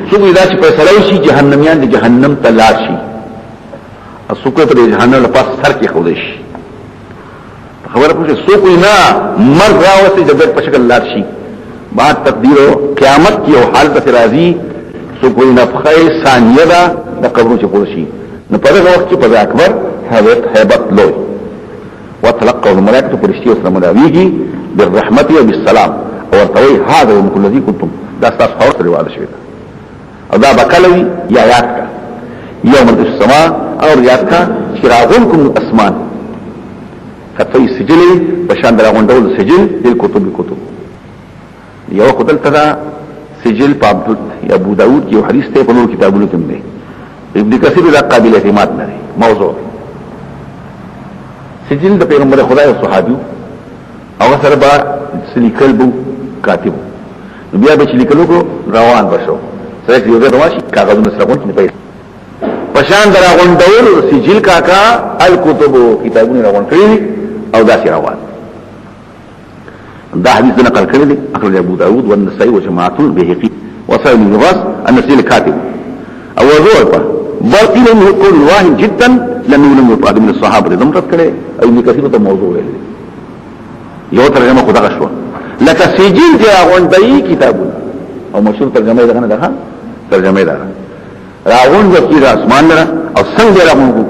سوق اذا چې فیصله وشي جهنميان د جهنم ته لاړ شي اسوک په جهنم له پاس سر کې خودش خبره پوښتنه سوق نه مرګ راوته د په شکل لاړ شي بعد تقدیر قیامت کی او حالت راضی سوق نه بخیر ثانیه دا د قبر چې پوه شي نو په هغه وخت کې په اکبر هیبت لوی وتلقوا الملائكه فرشتي والسلام عليكم بالرحمه وبالسلام او توي هذا يوم الذي كنتم دا تاسو خبره رواده شوی او دا بکلوی یا یاد کا یوم السماء اور یاد کا شراغونکم اسمان کتوی سجلی بشان دراغون دول سجل دل کتب یو قتل تدا سجل پا ابو داود کی حدیث تے پنور کتابونو کم دے ابن کثیر دا قابل اعتماد نہ موضوع سجل دا پیغمبر خدا او صحابیو او سره با سلیکل بو کاتب بیا به چلیکلو کو روان بشو سره یو ځای رواشي کاغذونه سره کوم نه پیدا پشان دراغون دول سجل کاکا الکتب کتابونه روان کړی او داسې روان دا حدیث نقل کړی دی اخرج ابو داود والنسائي وجماعه البيهقي وصائل النواس النسائي الكاتب او ذو بل قيل انه قول واحد جدا لانه لم يطعد من الصحابه رضم رد کړي او ابن كثير ته موضوع ویل یو ترجمه خدا غشو لك سجل دراغون دای کتابونه او مشهور ترجمه ده نه ده ترجمه ده راغون وکیل اسمان لرا او څنګه راغون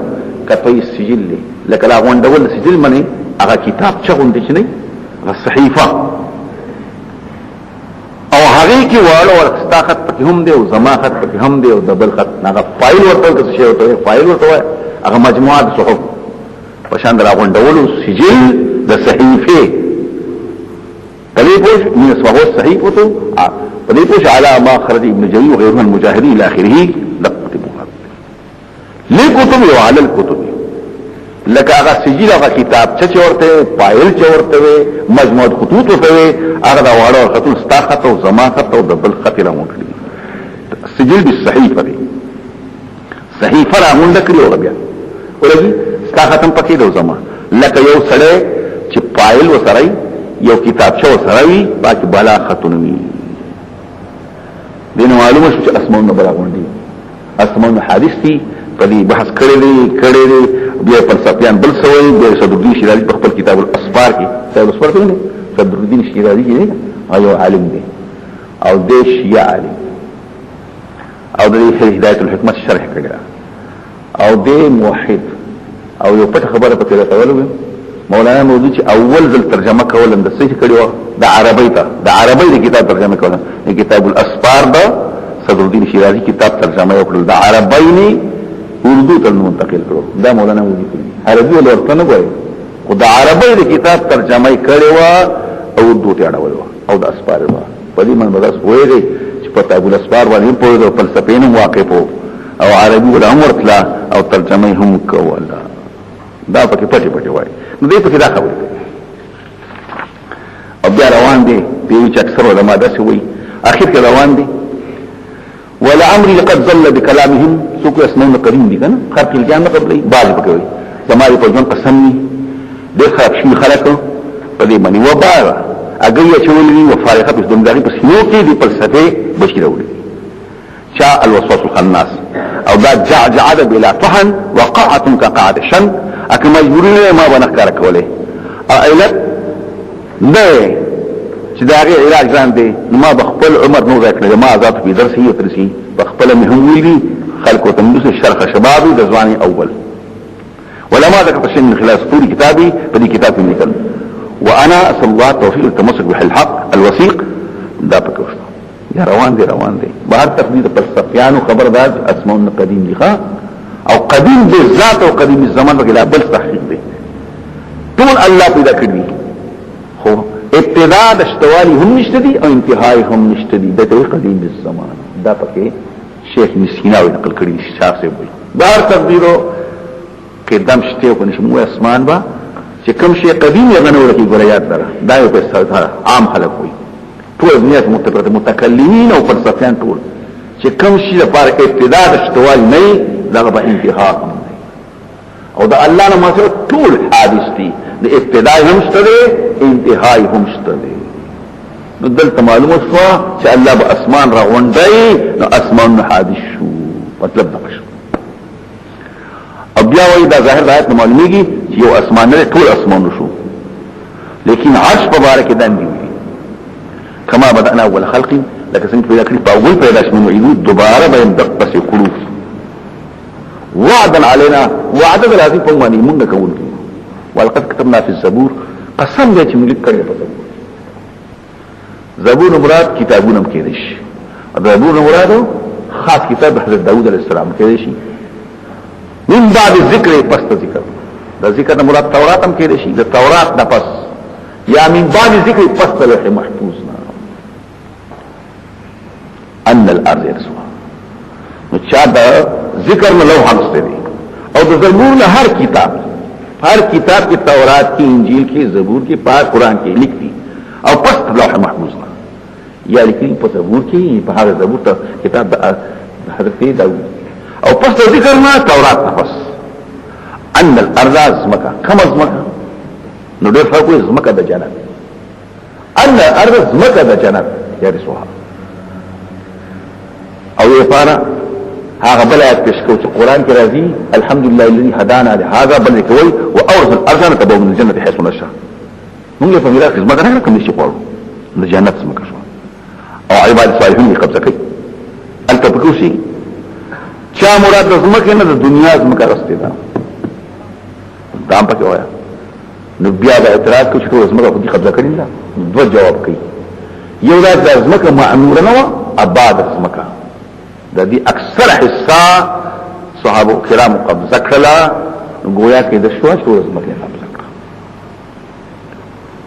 کپي سجل لك راغون دول سجل منه هغه کتاب چغون دي نه صحیفه او هغه کې واړو ورستا خط پکې هم دی او زما خط پکې هم دی او دبل خط هغه فایل ورته څه شی ورته فایل ورته هغه مجموعه د صحف په شان راغون دول سجل د صحیفه قلیبوش من اسمه صحیفته قلیبوش على ما خرج ابن جرير وغيره المجاهدين الى اخره لقطبها لكتب وعلى الكتب لکه هغه سجل هغه کتاب چې ورته فایل چې ورته مجموعه خطوط ورته هغه دا واړو خطوط ستا خط او زما خط او دبل خط راوړل سجل بالصحیفه دی صحیفه راوړل کړی او بیا ورګي ستا ختم پکې دو زما لکه یو سړی چې فایل وسره یو کتاب چې وسره وي باقي بالا خطونه وي دین معلومه شو چې اسماء براغون دي اسماء حادث دي په دې بحث کړی دی بیا فلسفیان بل سوي بیا صدرالدین شیرازی په خپل کتاب الاسفار کې صاحب الاسفار کې نه صدرالدین شیرازی کې ایو عالم دی او د شیعه عالم او د هدایت الحکمت شرح کړی او د موحد او یو پټ خبره پکې راټولو مولانا موضوع چې اول ځل ترجمه کول د صحیح کړي د عربی ته د عربی د کتاب ترجمه کول د کتاب الاسفار د صدرالدین شیرازی کتاب ترجمه وکړل د عربی نه اردو ته منتقل کړو دا مولانا موضوع کړی عربي ولورته نه وایي خو د عربی د کتاب ترجمه کړي وا او اردو ته اړول او د اسفار وا په دې من بداس وایي چې په کتاب الاسفار باندې په فلسفین واقف او عربي ول امر تلا او ترجمه هم کوله دا پکې پټي وایي نو دې پکې دا خبره او بیا روان دي په چې اکثر علماء دا وایي اخر کې روان دي ولا امر لقد ظل بكلامهم سوق اسماء قديم دي کنه خرق الجامع قبلي بعض پکوي زماري په ځون قسم دي خراب شي خلکو په دې باندې و بار اگر یې چولې و فارقه په دمداري په سينو کې دي فلسفه بشيرولي شاء الوسواس الخناس او دا جعد بلا طحن وقعه كقعد الشن اكن مجبورين ما بنخکار کوله علت نه چې دا غي علاج ځان دی ما بخپل عمر نو ذکر ما ذات په درس هي ترسي بخپل مهولي خلقو تمدس الشرخ شبابي د ځواني اول ولما ذكرت شيء من خلال سطور كتابي فدي كتاب مثل وانا اسال الله التوفيق للتمسك بالحق الوثيق دا پکوش یا روان دي بهر تقدير فلسفيان خبر داد اسماء قديم دي او قديم بالذات او قديم الزمان وغيره بل تحقيق دي طول الله پیدا کړی خو ابتداء د اشتوالی هم نشته دي او انتهای هم نشته دي د قدیم الزمان دا پکې شیخ مسکیناوی نقل کړی شاف سے وایي بهر تقدیرو قدم شته او نشمو اسمان با چې کوم شی قدیم یا غنور کی ګریات دره دا یو په سره عام خلک وایي ټول نیت متکلمین او فلسفیان ټول چې کوم شی لپاره ابتداء د اشتوال نه دغه به انتها هم او دا الله نه ماته ټول حادث دي د ابتداء هم شته انتهای هم شته نو دلته معلومه شو چې الله به اسمان را غونډي نو اسمان حادث شو مطلب دا شو او بیا وایي دا ظاهر آیت معلومیږي چې یو اسمان نه ټول اسمان شو لیکن عرش مبارک دان دی کما بدأنا اول خلق لکه څنګه پیدا کړی په اول پیدا شنو نعيدو دوباره به دقه سي کړو وعدا علينا وعد الذي قومني موږ کوو ولقد كتبنا في الزبور قسم دې چې موږ کړی په زبور مراد کتابونه کې دي شي زبور مراد خاص کتاب حضرت داوود علیہ السلام کې دي شي من بعد ذکر پس ذکر دا ذکر مراد تورات هم کې دي شي د تورات نه پس یا من بعد ذکر پس لوح محفوظ نه ان الارض يرثها نو چا دا ذکر نه لوح همسته دي او د زبور نه هر کتاب کی تورات کی انجیل کی زبور کی پاک قرآن کی لکھتی او پس لوح محفوظ نه یا لیکن په زبور کې په هغه زبور ته کتاب د حضرت داوود او پس ذکر نه تورات نه پس ان الارض زمکا کم زمکا نو ډېر فرق وي زمکا د جنت ان الارض زمکا د جنت یا رسوها او یې پارا هغه بل آیت پیش کوي چې قران کې راځي الحمدلله الذي هدانا لهذا بل کوي واورث الارض نتبوا من الجنه حيث نشاء موږ په میراث زمکا نه کوم شي پورو د جنت زمکا شو او عباد صالحین قبضه کوي انت بکوسی چا مراد زمکه نه د دنیا زمکه راسته ده دام پکې وایا نو بیا د اعتراض کوي چې زمکه په دې قبضه کړی نه دوه جواب کوي یو دا زمکه معموره نه آباد زمکه د دې اکثر حصہ صحابه کرام قبضه کړلا گویا کې د شوا شو زمکه قبضه کړه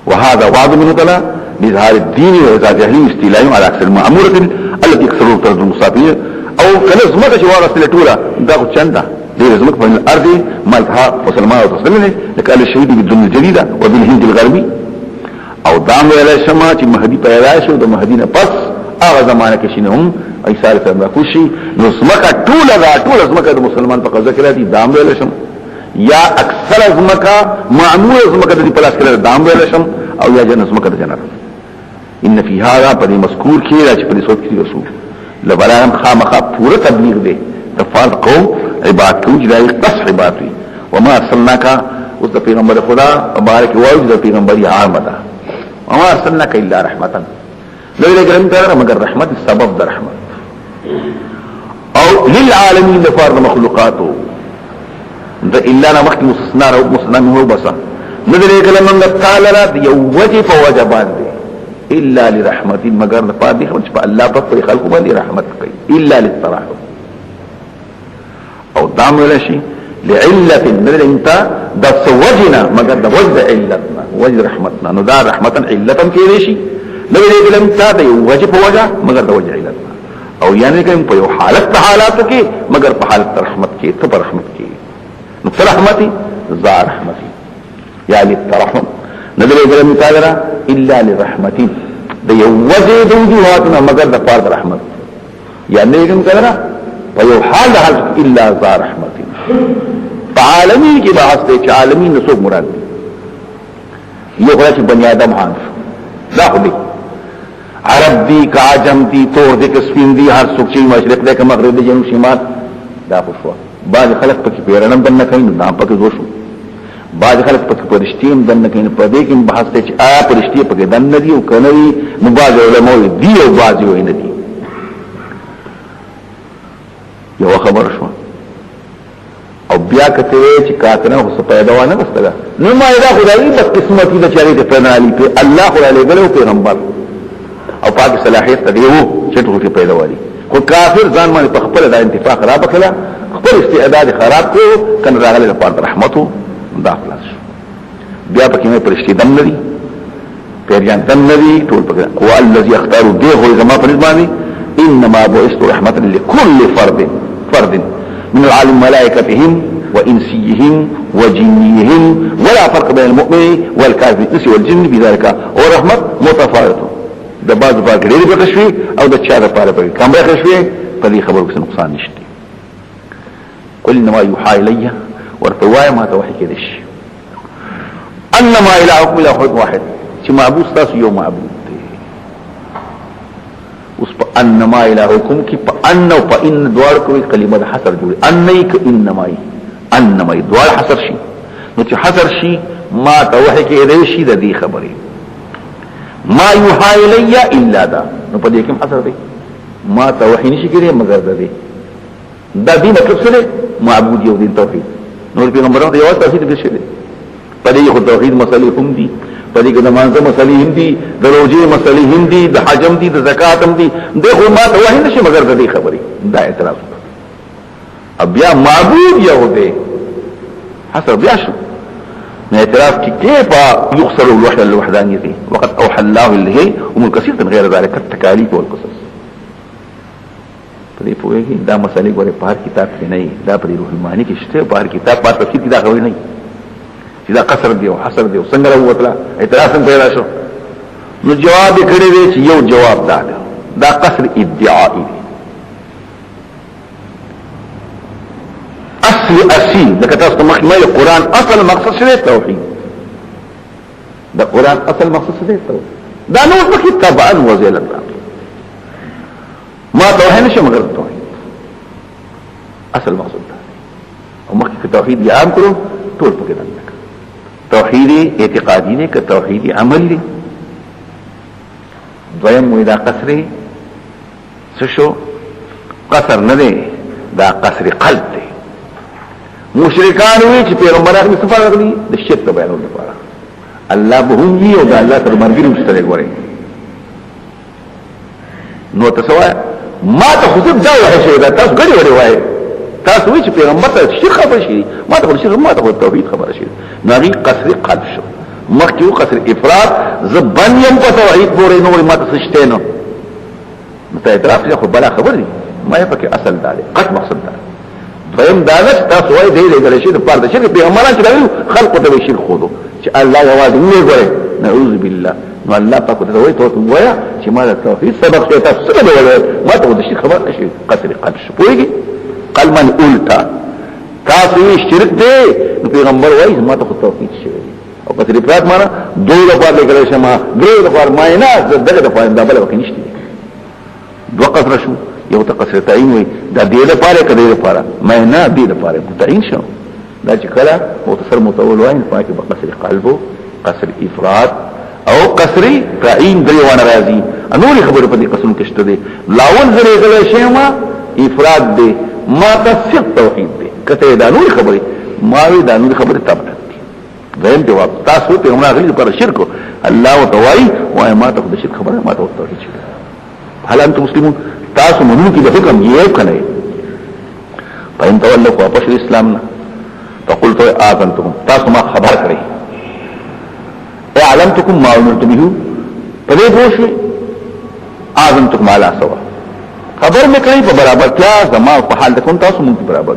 وهذا وعد من تعالی بإظهار الدين وإذا جهلين استيلاءهم على أكثر المعمورة التي يكسرون طرد المصابين أو كان زمكة شوارة سلطولة داخل چندا دير زمكة من الأرض مالتها وسلمان وتصلمه لك أهل الشهيد بالدم الجديدة وبالهند الغربي أو دام ويلا شما چې مهدي پیدایش او د مهدي نه پس هغه زمانه کې شینهم ایثار سره کوشي نو زمکة ټول زمکة د مسلمان په قبضه کې راځي دام ویلا شم یا اکثر زمکة معموله زمکة د پلاس کې دام ویلا شم او یا جنت زمکة د جنت ان فی هذا پر مذکور کی راځي په صوت کې رسول لبرام خامخا پورا تبلیغ دی د فرض قوم عبادت کوي چې قص عبادت وي وما ارسلناک اوس د پیغمبر خدا مبارک وایي د پیغمبر عامه ده وما ارسلناک الا رحمتا لو لګرم ته مگر رحمت سبب د رحمت او للعالمین فرض مخلوقاتو د الا نه وخت مستثنا او مستثنا هو بس نه لګلم من تعالی را دی وجه په وجبان دی الا لرحمت مگر د پادې خو چې الله په خلق باندې رحمت کوي الا للترحم او دام ولا شي لعله من انت د سوجنا مگر د وجد علتنا وجد رحمتنا نو دا رحمتا علتا کې شي نو دې کلم تا د وجه په وجه مگر د وجه علتنا او یعنی کوم په حالت کې مگر په حالت رحمت کې ته پر رحمت کې نو رحمتي ذا رحمتي یا للترحم ندري کلم تعالی الا لرحمتي د یو وجه د وجوهاتنا مگر د پاره رحمت یعنی کوم کړه په یو حال الا ذا رحمتي عالمین کی بحث ته چې عالمین نو څوک مراد دي یو خدای چې بنی آدم هان دا خو دي عرب دي کاجم دي تور دي کسفین دي هر څوک چې مشرق دي که مغرب دي جنوب شمال دا خو شو بعض خلک پکې پیرانم بنه کوي نو دا پکې وشو بعض خلک پکې پرشتیم بنه کوي په دې کې بحث ته چې آیا پرشتي پکې دن دي او کنه نو بعض علماء دي او بعض یې نه دي یو خبر شو او بیا کته چې کاتنه هو څه پیدا ونه مستګه نو ما دا خدای په قسمتي د چاري ته پرنالي په الله خدای له ګلو پیغمبر او پاک صلاحيت ته دیو چې ټول کې پیدا والي خو کافر ځان باندې په خپل د انتفاع خراب کړه خپل استعداد خراب کو کنه راغله د پاره رحمتو داخله شو بیا پکې مې پرشتي دم لري پیرجان دم لري ټول پکې هو الذي اختار دی هو زما په نسبانه انما بعثت رحمه لكل فرد من العالم ملائكتهم وإنسيهم وجنيهم ولا فرق بين المؤمن والكافر الإنس والجن بذلك ورحمة متفاوتة ده بعض فرق لري بتشوي او ده چا ده پاره پکې کم راخ شوي په دې خبرو کې نقصان نشته قل انما يوحى الي ورتواي ما توحي کېدش انما الهكم اله واحد چې معبود تاسو یو معبود دی اوس په انما الهکم کې په ان او په ان دوار کوي کلمه د حصر جوړي انای ک انما دوار حصر شي نو چې حصر شي ما توحي کې دې شي د دې خبرې ما يوحى الي الا دا نو په دې کې حصر دی ما توحي نشي کېږي مگر د دې دا دین مطلب څه دی معبود یو دین توحید نو پیغمبرانو یو توحید به شي په دې خو توحید مسلې هم دي په دې کې د مانزه مسلې هم دي د روزي مسلې هم دي د حج هم دي د زکات هم دي دغه ما توحید نشي مگر د دې خبرې دا اعتراف بیا معبود یو دی حصر بیا شو اعتراف كيف يخسر الوحدانية وقد أوحى الله إليه ومن كثير من غير ذلك التكاليف والقصص فدې پوهیږي دا مسلې ګوره په هر کتاب کې نه دا په روح المانی کې شته په هر کتاب په تفسیر کې دا غوړي نه چې دا قصر دی او حصر دی او څنګه راوتلا اعتراف څنګه پیدا شو نو جواب کړی دی چې یو جواب دا قصر ادعائي دی اصل لکه تاسو مخکې قرآن اصل مقصد شته توحید دا قرآن اصل مقصد شته توحید دا نو مخکې تبعا وزیلا ما توحید نشه مگر توحید اصل مقصد دا او مخکې توحید یې عام کړو ټول پکې نه توحید اعتقادي نه که توحید عملی دی دویم وې دا قصر څه شو قصر نه دی دا قصر قلب دی مشرکان وی چې پیغمبرانو صفه راغلي د شرک بیانولو لپاره الله به هم یو د الله تر مرګ وروسته غوړي نو تاسو ما ته خو دا وایي چې دا تاسو غړي وړي وایي تاسو وی چې پیغمبر ته شرک خبر شي ما ته شرک ما ته توحید خبر شي ناغي قصر قلب شو مخکې قصر افراد زبن يم په توحید پورې نو ما ته شته نو مته اعتراف خو بلا خبر دي ما یې پکې اصل دا دی قط مقصد دا فهم دانش تاسو وای دی له شي د پاره چې پیغمبران چې خلق ته شرک خودو چې الله یوازې نه غوړي نعوذ بالله نو الله پاک ته وای ته وایا چې ما د توحید سبق ته تاسو څه دی ما ته د شرک خبر نشي قصر قلب شپويږي قلما التا تاسو شرک دی پیغمبر وای ما ته توحید شي او قصر افراد معنا دوه لپاره کړی شمه دوه لپاره معنا دغه لپاره دا بل وکړي نشته دوه قصر شو یو ته قصر تعین وي دا دې لپاره کړي لپاره مې نه دې لپاره تعین شو دا چې کله متصل متول وای په کې قصر قلب قصر افراد او قصر تعین دریوانه راځي انوري خبره په دې قسم کې شته دي لاول زری غلې شیما افراد دې ما تصف توحید دې کته دا نور خبره ما وی دا نور خبره تابع دیم جواب تاسو په عمره غلي پر شرک الله وتوای وای ما ته د شرک خبره ما ته توحید شي هل انتم مسلمون تاسو منو کی د حکم یې کنه پاین تولوا واپس اسلام نه فقلت اذنتكم تاسو ما خبر کړی اعلمتكم ما امرت به پدې پوښي اذنتكم على سوا خبر مې کړی په برابر کیا زما په حال ته کوم تاسو مونږ برابر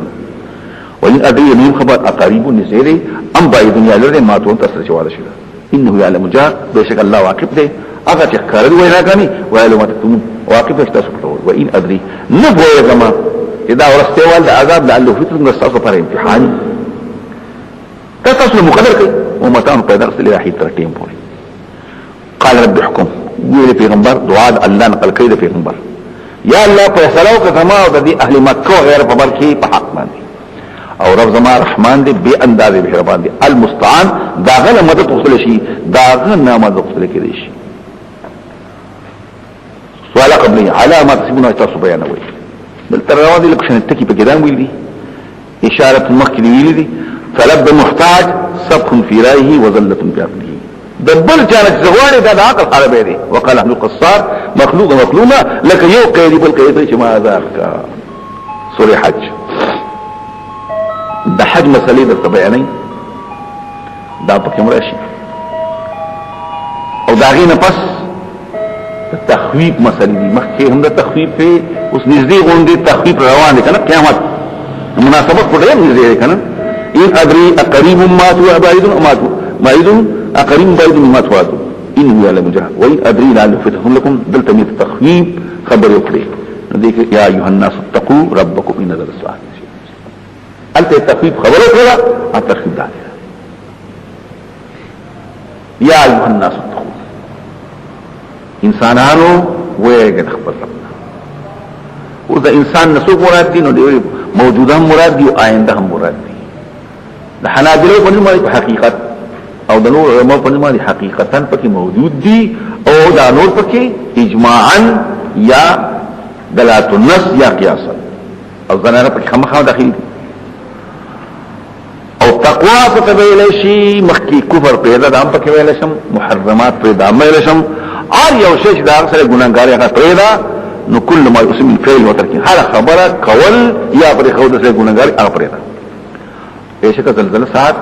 وین ادري من خبر اقرب نزيري ام باي دنیا لري ما ته تاسو چواله شي انه يعلم جاء بشك الله واقف دی هغه چې کارل وای راغني وایلو ماته تم واقف تاسو پټول وان ادري نبوي زما اذا ورسته ول عذاب لعله فتنه من تاسو پر امتحان تاسو مقدر کوي ومتان پیدا رسل الهي تر ټیم پوري قال رب احكم ویل پیغمبر دعا الله نقل کوي د پیغمبر یا الله فیصله وکړه زما او د اهل مکه غیر په بر کې په حق باندې او رب زما رحمان دې به اندازې مهربان دي المستعان داغه مدد وصل شي داغه نامه وصل کړي شي سوال قبلي علامات سيبنا تاسو بیانوي بل ترونه لك شنو تکي په ګرام ویلي اشاره مخکې ویلي دي طلب محتاج سبح في رايه وذله في عقله دبل جانت زواري دا عقل حربه دي وقال اهل القصار مخلوق مخلوقه لك يو قيد بالقيد ما ذاك سوره حج دا حج مسلې د بیانې دا پکې مرشي او دا غینه پس تخویب مسلې دي مخکې هم د تخویب په اوس نږدې غونډې تخویب روان دي کنه قیامت مناسبت په ډېر نږدې کنه ان ادري اقريب ما تو بعيد ما تو بعيد اقريب بعيد ما تو انه يعلم جهل وان ادري لعل فتح لكم دلتم التخويب خبر يقري ذيك يا ايها الناس اتقوا ربكم ان ذا السؤال انت التخويب خبره كده التخويب ده يا ايها الناس اتقوا انسانانو ويګ خبر او دا انسان نسوک مراد دی نو دی موجوده هم مراد دی او آینده هم مراد دی دا حنابلو په نوم حقیقت او د نور علماء په نوم حقیقتا پکې موجود دي او دا نور پکې اجماعا یا دلالت النص یا قیاسا او زنانه پکې خامخا داخلي دي او تقوا په ویل شي مخکې کفر پیدا دام پکې ویل شم محرمات پیدا ویل شم اور یو شی دا سره ګناګار هغه پیدا نو کل ما يسمى الفعل وترك هر خبره کول یا پر خود سره ګناګار هغه پیدا بهشکه زلزلہ ساعت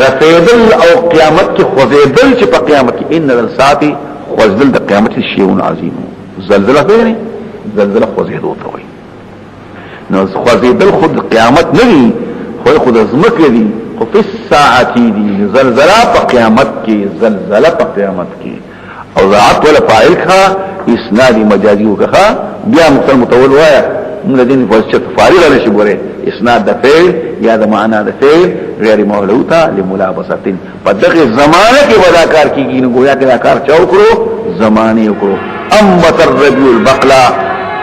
رفیدل او قیامت کی خوزیدل چې په قیامت کې ان الساعت خوزدل د قیامت شیء عظیم زلزلہ پیږي زلزلہ خوزیدو ته وایي نو خوزیدل خود قیامت نه دی خود ازمکه دی خو فی الساعت دی زلزلہ په قیامت کې زلزلہ په قیامت کې او ذات ولا فاعل کا اسناد مجازی وکړه بیا مقتل متول وایا موږ دین په څه فارغ نشي ګوره اسناد د فعل یا د معنا د فعل غیر مولوتا لملابسه په دغه زمانه کې ودا کار کیږي نو گویا کې دا کار چاو کړو زمانه وکړو ام تربی البقلا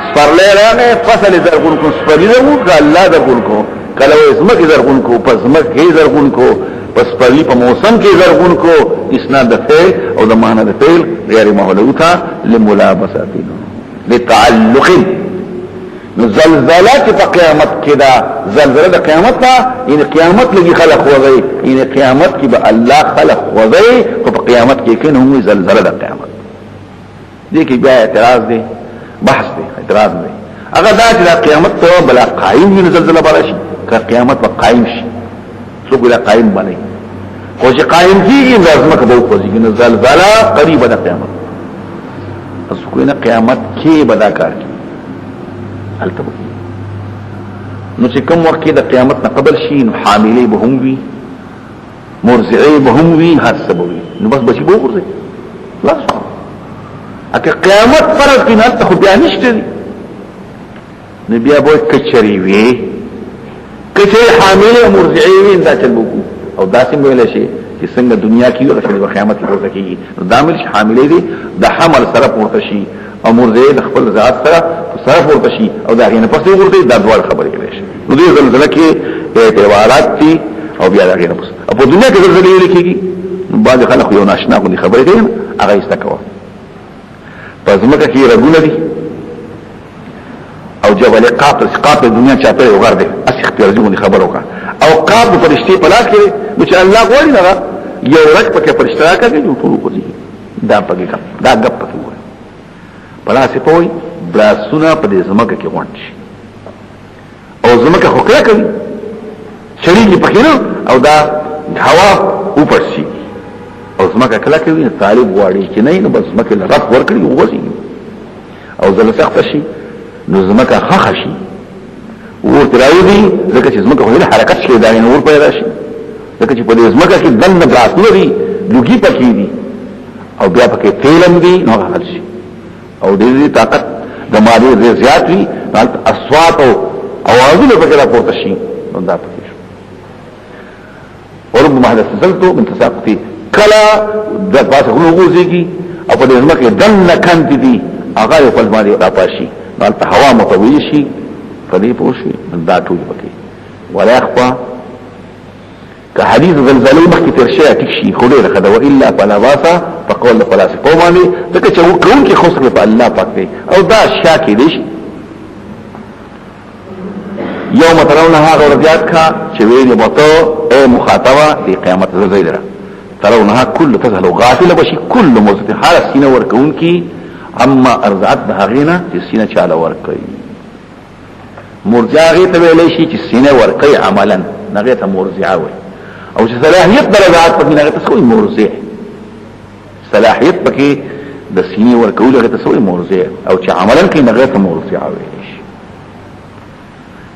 سپرلیرانه فصل زرغون کو سپرلیرو کا الله زرغون کو کله اسمک زرغون کو پس مک کې زرغون کو پس پرلی په موسم کې زرغون کو اسناد د فعل او د معنا د فعل غیر مولوتا لملابسه لتعلق زلزلہ کی پا قیامت کی دا زلزلہ دا قیامت تا یعنی قیامت لگی خلق وضعی یعنی قیامت کی با اللہ خلق وضعی پا قیامت کی کن ہوئی زلزلہ دا قیامت دیکھیں بیا اعتراض دے بحث دے اعتراض دے اگر دا چلا قیامت تو بلا قائم ہی زلزلہ بلا شی کہ قیامت با قائم شی سو بلا قائم بنے خوش قائم کی گی نظمک بہت خوزی گی زلزلہ قریب دا قیامت اس کوئی نا قیامت کی بدا کار کی التبقی نو چې کوم وخت د قیامت نه قبل شي نو حاملې به هم وي مرضعې به هم وي هر څه به وي نو بس بچي به ورځي لا اګه قیامت فرض کې نه ته خو بیا نشته دي نو بیا به کچري وي کچري حاملې مرضعې وي دا چل بوکو او داسې ویل شي چې څنګه دنیا کې یو رسول قیامت کې ورته کېږي نو دا مل حاملې دي د حمل سره پورته شي او مرضعې د خپل ذات سره صرف ورته شي او دا غینه پسې ورته دا ډول خبرې کوي نو دې زلزلہ کې اعتبارات دي او بیا دا غینه پسې په دنیا کې زلزلې لیکيږي بعض خلک یو ناشنا غوندي خبرې کوي هغه استکوا پس مکه کې رګونه دي او جبل قاف د دنیا چاته یو غر دي اس اختیار غوندي خبر وکړه او قاف د فرشتي په لاس کې چې الله غوړي نه یو رک پکې پر اشتراک کوي نو ټول کوي دا پکې دا غپ پکې وایي پلاسې پوي براسونه په دې زمکه کې غونډ شي او زمکه خوکړه کوي شریکی پکې نو او دا هوا اوپر شي او زمکه کله کوي طالب واړي چې نه نو بس زمکه لرات ورکړي وغوځي او زله سخت شي نو زمکه خخ شي ورته راوي ځکه چې زمکه خو له حرکت شي دا نور پیدا شي ځکه چې په دې زمکه کې دنه براسونه دي لوګي پکې دي او بیا پکې تیلم دي نو حل شي او دې طاقت د مالی زیات وي اصوات او اوازونه پکې را پورته شي نو دا پکې شو ورب محدث زلتو من تساقطي کلا د باسه غوږیږي او په دې ځمکه دنه کانت دي هغه په خپل مالی را پاشي نو هوا متوي شي په دې پوشي دا ټول پکې ولا اخوا که حدیث زلزلې مخکې تر شي اټیک شي خو ډېر خدا و الا فلا واسا فقول الفلاسفه باندې دغه چې وکړون کې خو په الله پاک دی او دا شاکی دی یوم ترونها غرضیات کا چې ویلي متو اے مخاطبه دی قیامت زلزلہ ترونها كل تذهل غافله بشي كل موزه حال سینه ورکون کی اما ارضعت بهغینا چې سینه چاله ورکوي مرجعه ته ویلې شي چې سینه ورکوي عملا نغه ته مرجعه وي او چې صلاحیت درجات په نغه ته سوې مرجع صلاحیت پکې د سینې ورکول هغه ته سوې مرجع او چې عملا کې نغه ته مرجعه وي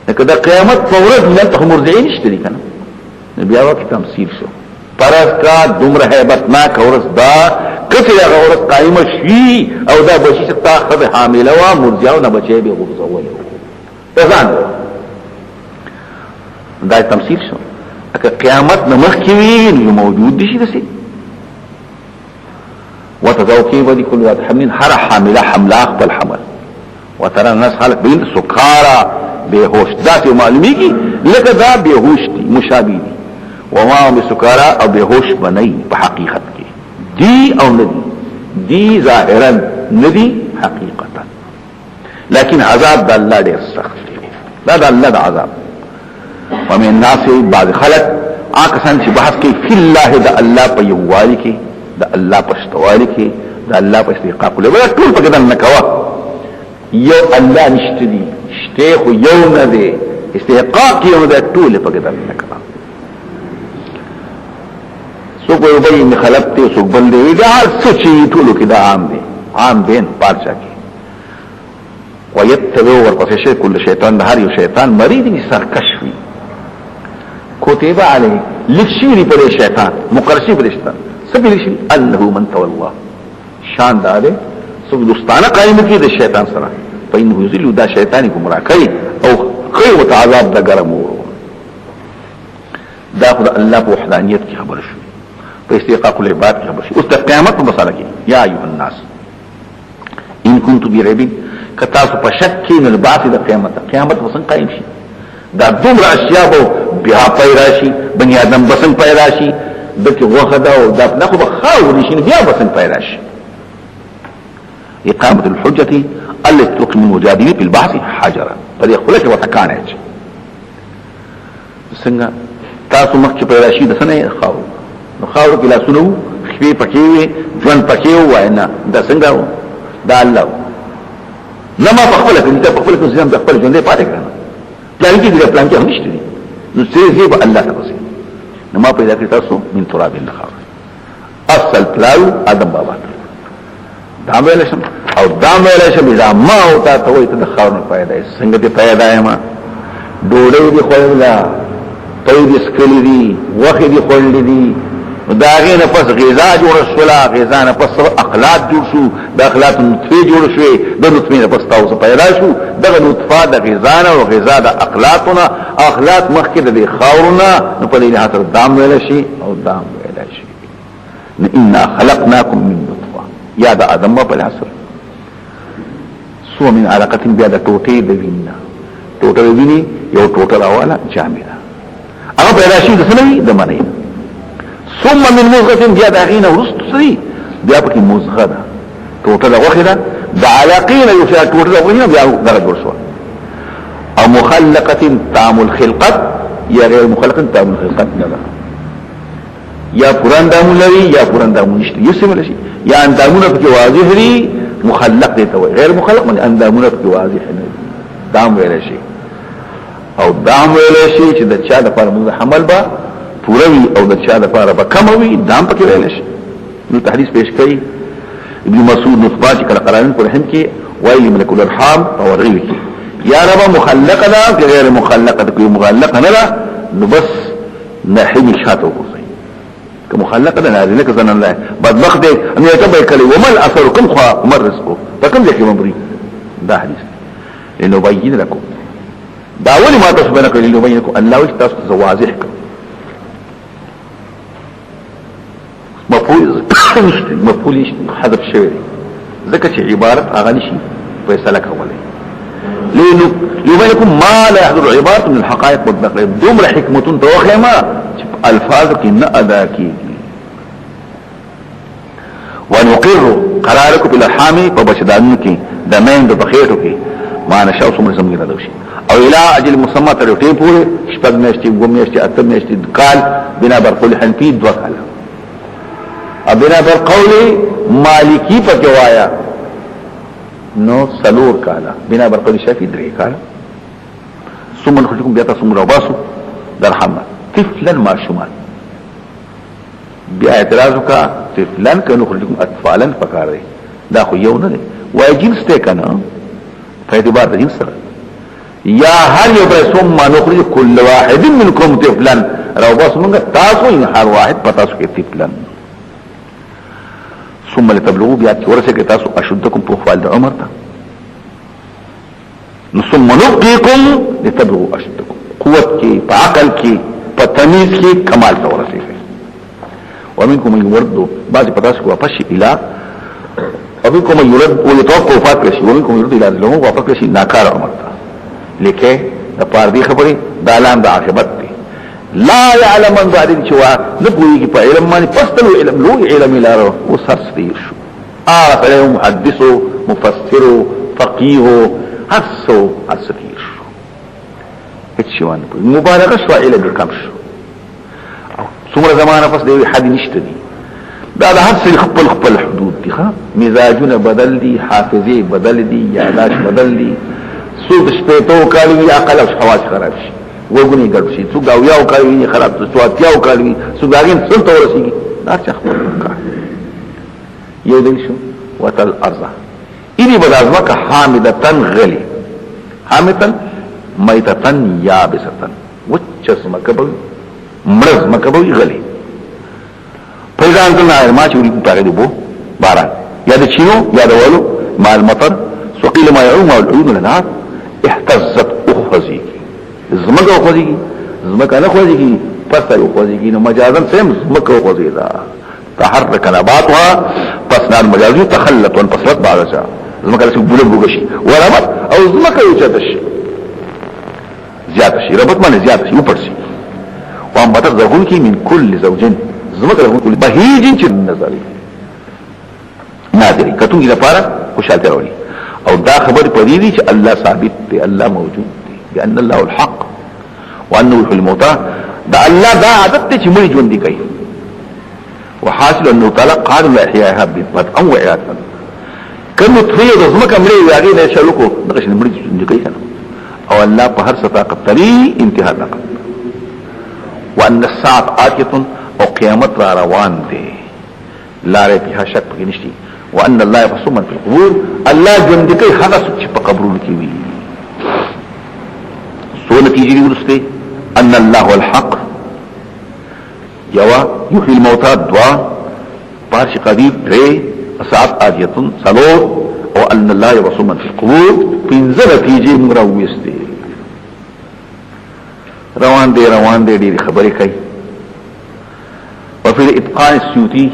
لکه د قیامت په ورځ نه ته مرجع نشته دي کنه بیا وخت تمثيل شو پرز کا دومره hebatناک ورځ دا کته هغه ورځ قائم شي او دا بشي چې تا خد حامله وا مرجع نه بچي به غوځول ځان دا تمثيل شو اګه قیامت نه مخکې وي موجود دي شي دسي وتذوقي ودي كل واحد حمل هر حامله حمله خپل حمل وترى الناس خلق بین سکارا بیهوش داتی معلومی کی لکه دا بیهوش دی مشابه دی وما هم سکارا او بیهوش بنئی پا حقیقت کی دی او ندی دی ظاہرا ندی حقیقتا لیکن عذاب دا اللہ دیر سخت دا اللہ دا عذاب ومن الناس بعض خلق آکسان چی بحث کی فی اللہ دا اللہ پا یوالی کی دا اللہ پا اشتوالی کی دا اللہ پا استحقاق لے بلا طول پا کدن نکوا یو اللہ نشت دی شتیخ یو ندے استحقاق یو ندے طول پا کدن نکوا سوک ویبئی ان خلقتے سوک بندے دا ہر سچی طولو کی دا عام دے عام دین پارچا کی ویتبعو ورقصشی کل شیطان دا ہر یو شیطان مرید نی سرکشوی کتب علیه لکشیری پر شیطان مقرشی پر شیطان سبی لکشیری انہو من تولlah شان دارے سب دوستانہ قائم کی دا شیطان سرا فا انہو یزلو دا شیطانی گمراہ کئی او خیوت عذاب دا گرمورو دا خدا اللہ پا وحدانیت کی خبر شو پا استحقاق العباد کی خبر شو اس تا قیامت پا مسالہ کی یا ایوہ الناس ان کنتو بی ریبین کتاسو پا شک کی نلباس دا قیامت وسن قائم شی دا دومره اشیاء بیا پیدا شي بنی آدم بسن پیدا شي دغه وخدا او دا نه خو بخاوري شي بیا بسن پیدا شي اقامه الحجه التي تقيم المجادله في البحث حجرا فليخلك وتكانت څنګه تاسو مخ چې پیدا شي د سنه خاور نو خاور کې لا سنو خپې پکې ځوان پکې وای نه دا څنګه دا الله نما بخپل کې ته بخپل کې ځم بخپل ژوندې پاتې کړم پلان کې دغه پلان کې هم نشته نو سيزي به الله تبارك نما پیدا کړی تاسو من تراب النخار اصل پلان ادم بابا دا ویل شم او دا ویل شم دا ما او تا ته وي ته د خاور پیدا څنګه دې پیدا یم ډوډۍ دې خوړلا ته دې سکلې دي وخت دې خوړلې دي داغه نه پس غذا جوړ شولا غذا نه پس اخلاق جوړ شو د اخلاق نطفه جوړ شوې د نطفه نه پس تاسو پیدا شو دغه نطفه د غذا نه او غذا د اخلاقنا اخلاق مخکې د خاورنا نو په دې خاطر دام ویل شي او دام ویل شي ان خلقناكم من نطفه یا د ادم په اصل سو من علاقه بیا د ټوټې د وینا ټوټه ویني یو ټوټه راواله جامده هغه پیدا شي د سنوي د منی ثم من مزغه بیا داغینه ورست سری بیا پکې مزغه ده ټوټه ده وخه ده د علاقین یو شی ټوټه ده وینه بیا دغه جوړ شو او مخلقه تعامل خلقت یا غیر مخلقه تعامل خلقت نه ده یا قران دامن لري یا قران دامن نشته یو څه ملشي یا اندامونه پکې واضح دي مخلق دي ته غیر مخلق من اندامونه پکې واضح نه دام ویل شي او دام ویل شي چې د چا د پر حمل با پوروي او د چا د پاره به کموي دام پکې ویل شي نو تحديث پیش کړي ابن مسعود نصبات کله قرآن پر هم کې وایي ملک الارحام او غیره کې یا رب مخلقه ده غیر مخلقه ده کوي مخلقه نه ده نو بس نحني شاته وګورئ که مخلقه ده نازله کزن الله بدبخت دې ان يتبع کړي ومل اثركم خوا عمر رزقو فكم ذلك مبري ده حدیث انه بین لكم دا ولي ما تسبنك انه بین لكم الله واستاسو واضح مفعول حذف شوی ځکه چې عبارت هغه نشي فیصله کولای ليبينكم ما لا يحضر عبارة من الحقائق والدقائق دومره حکمتون توخما چې الفاظ کې نه ادا کیږي ونقر قراركم بالارحام فبشدان کې د مین د بخیټو کې ما نشاو څومره زموږ نه دوشي او الى اجل مسمى تر ټی پورې شپږ میاشتې ګوم میاشتې اته میاشتې کال بنا بر قول حنفي دوه کال ابنا بر قول مالکی پکوایا نو سلور کالا بنا بر قول شافعی درې کالا ثم نخرجكم بیا تاسو مراباسو درحمه طفلا معشومان بیا اعتراض کا طفلا که نخرجكم اطفالا پکار دی دا خو یو نه دی وای جنس ته کنه په اعتبار د جنس سره یا هر یو به ثم نخرج كل واحد منكم طفلا راباسو موږ تاسو هر واحد پتاسو کې طفلا ثم لتبلغوا بیا چې ورسه کې تاسو اشدکم په خپل د عمر ته ثم نبقيكم لتبلغوا اشدکم قوت کې په عقل کې په تمیز کې کمال ته ورسه ومنكم من يرد بعض پتاس کو واپس الى ومنكم من يرد ويتوقع وفات کشي ومنكم يرد الى ذلهم وفات کشي ناکار عمرتا لیکه دا پار دی خبری دا علام دا عاقبت دی لا يعلم من بعد چوا نپوئی کی پا علم مانی پستلو علم لو علم لارو وہ سر ستیر شو آخر محدثو مفسرو فقیهو حسو حسفیر شو هیچ شوان نپوئی مبالغه شو علم کم شو سمر زمانه پس دیوی حد نشت دی دا هر څه خپل حدود دي ها مزاجونه بدل دي حافظه بدل دي یاداش بدل دي سود شپېتو کالوي عقل او حواس خراب شي وګونی ګډ شي څو گاویاو کالوي خراب څو اتیاو کالوي څو داګین څو تورسيږي دا څه خبر کار یو دل شو وتل ارض اني بدازمک حامدتن غلي حامدتن ميتتن يابستن وچس مکبل مرز مکبل غلي پیدا انزلنا ما چې ورې پاره دی بو باران یا د چینو یا د ولو مال مطر سقيل ما يعوم والعيون لنا احتزت اخوزي زمکه اخوزي زمکه نه خوزي پس اخوزي نو مجازا سم زمکه اخوزي دا تحرك نباتها پس نار مجازي تخلت وانفصلت بعد شا زمکه لسه بوله بوغشي ورمت او زمکه يوجدش زیادشي ربط معنی زیادشي وپړسي وان بطر زرغون کی من كل زوجين زمکه له کول بهیجن چې نظری نادری کتون کی لپاره خوشاله راوړي او دا خبر پدې دي چې الله ثابت دی الله موجود دی بان الله الحق وانه يحيي الموتى دا الله دا عادت چې مړي ژوند دي کوي وحاصل انه تعالی قادر لا احياها بقد او اياتن کله ته د زمکه مړي واغې نه شلوکو دغه شنه مړي ژوند کوي کنه او الله په هر څه طاقت لري انتها طاقت وان الساعه اتيه او قیامت را روان دی لاره په شک پکې نشتی وان الله يبصم من في القبور الله ژوند کوي هغه چې په قبرونو کې وي سو نتیجې ورسته ان الله الحق یوا يحيي الموتى دعا پارش قدیر درې ساعت اجیتن سلو او ان الله يبصم من في القبور پنځه نتیجې موږ راوېسته روان دی ډېری خبرې کوي وفي الاتقان السيوطي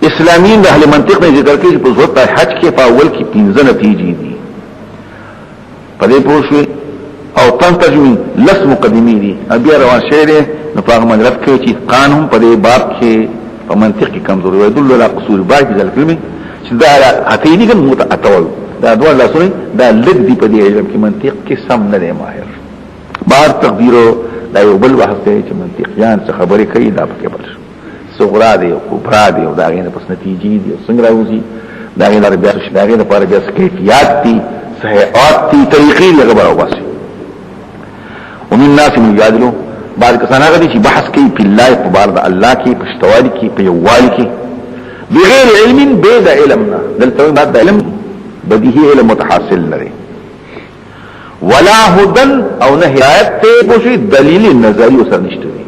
اسلاميين د اهل منطق نه ذکر کوي په ضرورت حج کې په اول کې 15 نتیجې دي په دې پوښوي او تنتجمي لس مقدمي دي ابي روان شعر نو په هغه رد کوي چې قانون په دې باب کې په منطق کې کمزوري وي دل له قصور باقي ځل کلمه چې دا اتيني کوم متاتول دا دوه لاسونه دا لږ دي په دې علم کې منطق کې سم نه دی ماهر بار تقديرو دا یو بل بحث دی چې منطقيان څه خبرې کوي دا پکې بل صغرا دی او کبرا دی او دا غینه پس نتیجې دي څنګه راوځي دا غینه بیا څه دا غینه لپاره بیا کیفیت دي صحیحات دي طریقې لږه واسي ومن الناس من يجادلوا بعد کسان هغه دي چې بحث کوي په الله په بار د الله کې پښتوالي کې په یووالي کې بغیر علم بيد علمنا دلته بعد علم بدیهی علم متحاصل لري ولا هدن او نه هدایت ته پوښي دلیل نظری سره نشته وي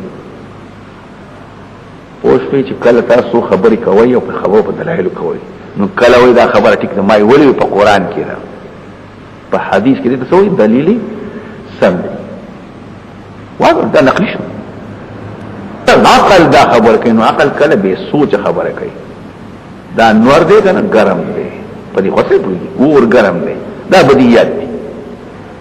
پوښي چې کله تاسو خبرې کوي او په خبرو په دلایل کوي نو کله وای دا خبره ټیک نه مای ولې په قران کې ده په حدیث کې ده څه دلیل سم واضح دا نقل شو عقل دا خبره کوي نو عقل کله به سوچ خبره کوي دا نور دی کنه ګرم دی په دې خاطر ور ګرم دی دا بدیات دی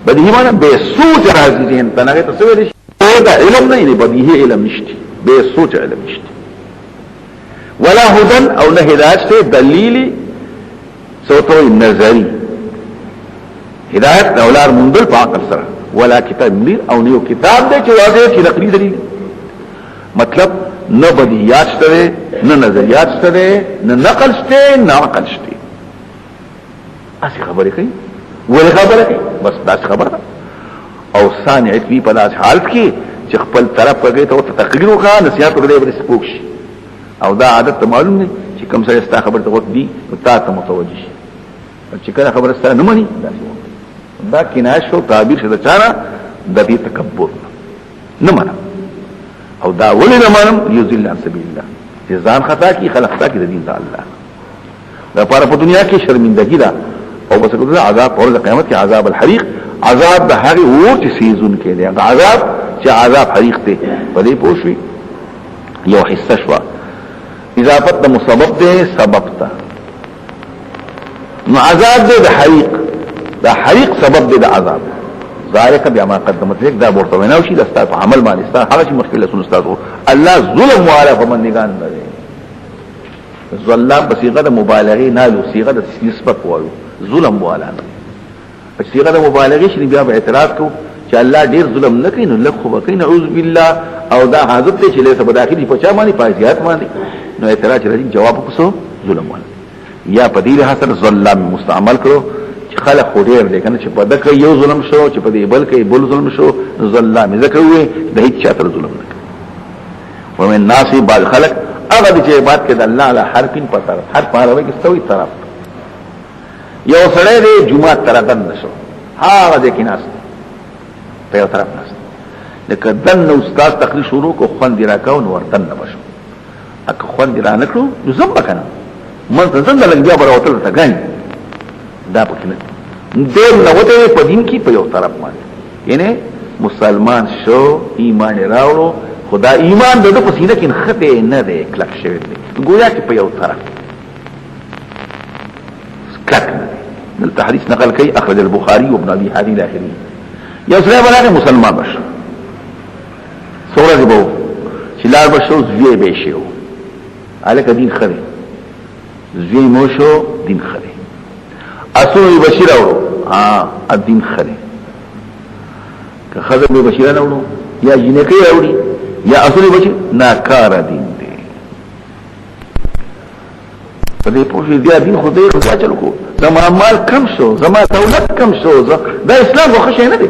بدیهی معنی بے سوچ راځي ذهن ته نه تصویر شي دا علم نه دی بدیهی علم نشته بے سوچ علم نشته ولا هدن او نه هدایت ته دلیل سوتو نظری هدایت اولار مندل په عقل سره ولا کتاب منیر او نیو کتاب دی چې واضح چې نقلی دلیل مطلب نه بدیهیات شته نه نظریات شته نه نقل شته نه عقل شته اسی خبرې کوي ولی خبره کوي بس دا خبره او صانعت وی په داس حالت کې چې خپل طرف کوي ته تقریر وکړه نصيحت ورته به سپوک شي او دا عادت معلوم نه چې کوم سره ستا خبره ته وخت دی او تا ته متوجه شي چې کله خبره ستاسو نه مانی دا کنایه شو تعبیر شته چاره د دې تکبر نه مانه او دا ولې نه مانم یذل عن سبیل الله چې ځان خطا کی خلق خطا کی د دین الله دا په دنیا کې شرمندگی ده او بس کله عذاب اور د قیامت کې عذاب الحریق عذاب د هغه اور چې سیزون کې دی عذاب چې عذاب حریق دی په دې پوښي یو حصہ شو اضافت د مسبب دی سبب ته نو عذاب دے دا حریق سبب دے دا عذاب ذالک بیا ما قدمت لیک دا بورتا ویناوشی دا ستا عمل مالی ستا حقا چی مخفل لسون استاسو اللہ ظلم والا فمندگان دا دے ظلم بسیغه د مبالغه نالو صيغه د نسبت وایو ظلم والا نه صيغه د مبالغه شنو بیا به اعتراض کو چې الله ډیر ظلم نه کوي نو لخوا وکي نعوذ بالله او دا حاضر ته چې له سبا داخلي په چا باندې پایزيات باندې نو اعتراض راځي جواب کوسو ظلم والا یا پدې له حاصل ظلم مستعمل کړو چې خلق خوري لیکن چې په دغه یو ظلم شو چې په دې بل کې بل ظلم شو ظلم ذکر وي د هیڅ چاته ظلم نه ومن الناس بعض خلق هغه چې بات کې د الله له حرفین په طرف حرف ماروي کې ستوي طرف یو سره دې جمعه طرف نشو هغه دې کې ناس په یو طرف ناس لکه دن استاد تقریر شروع کو خوان دی راکاو نو ورتن نبشو اکه خوان دی را نکړو نو زم بکنه من ته څنګه لګ بیا براوتل ته غاڼ دا پکې نه دې نو وته په دین کې په یو طرف باندې یعنی مسلمان شو ایمان راوړو خدا ایمان دغه په سینه کې خطه نه ده کلک شوی دی ګویا چې په یو طرف کلک نه ده الحديث نقل کوي اخرج البخاري وابن ابي حاتم الاخري یو سره باندې مسلمان بشو سورہ دی بو چې لار بشو زوی به شو الک دین خره زوی مو شو دین خره اسوی بشیر اورو الدین خره که خزر به بشیر نه اورو یا جنکی اوري یا اصلي بچ ناکار دین دی په دې پوښتنه دی دین خدای خدا چلو کو زما مال کم شو زما دولت کم شو دا اسلام خو ښه نه دی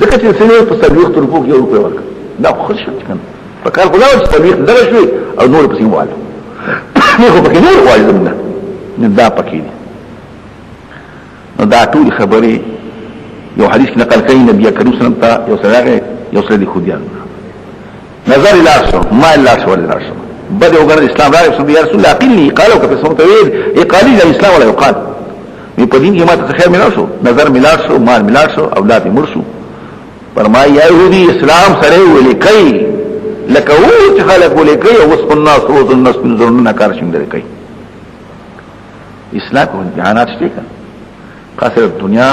ځکه چې سړي په سلوخ تر پوک یو روپے ورک دا خو ښه څنګه په کار خدا چې سلوخ دغه شوی او نور په سیمواله نه خو پکې نور وایي زمونه نه دا پکې دي نو دا ټول خبرې یو حدیث نقل کوي نبی کریم صلی الله علیه وسلم یو سره یو سره دي خودیان نظر الاشو ما الاشو ولا الاشو بده وګر اسلام راي صلی الله رسول الله قیلی قالو که څه تویل قالی د اسلام ولا يقال په دین کې ما ته خیر ملال شو نظر ملال شو مال ملال شو اولاد مرشو فرمای يهودي اسلام سره ولي کوي لکه و چې خلق ولي کوي او وسط الناس روز الناس بنظرنا کار شم درې کوي اسلام کو امتحانات شته خاصه دنیا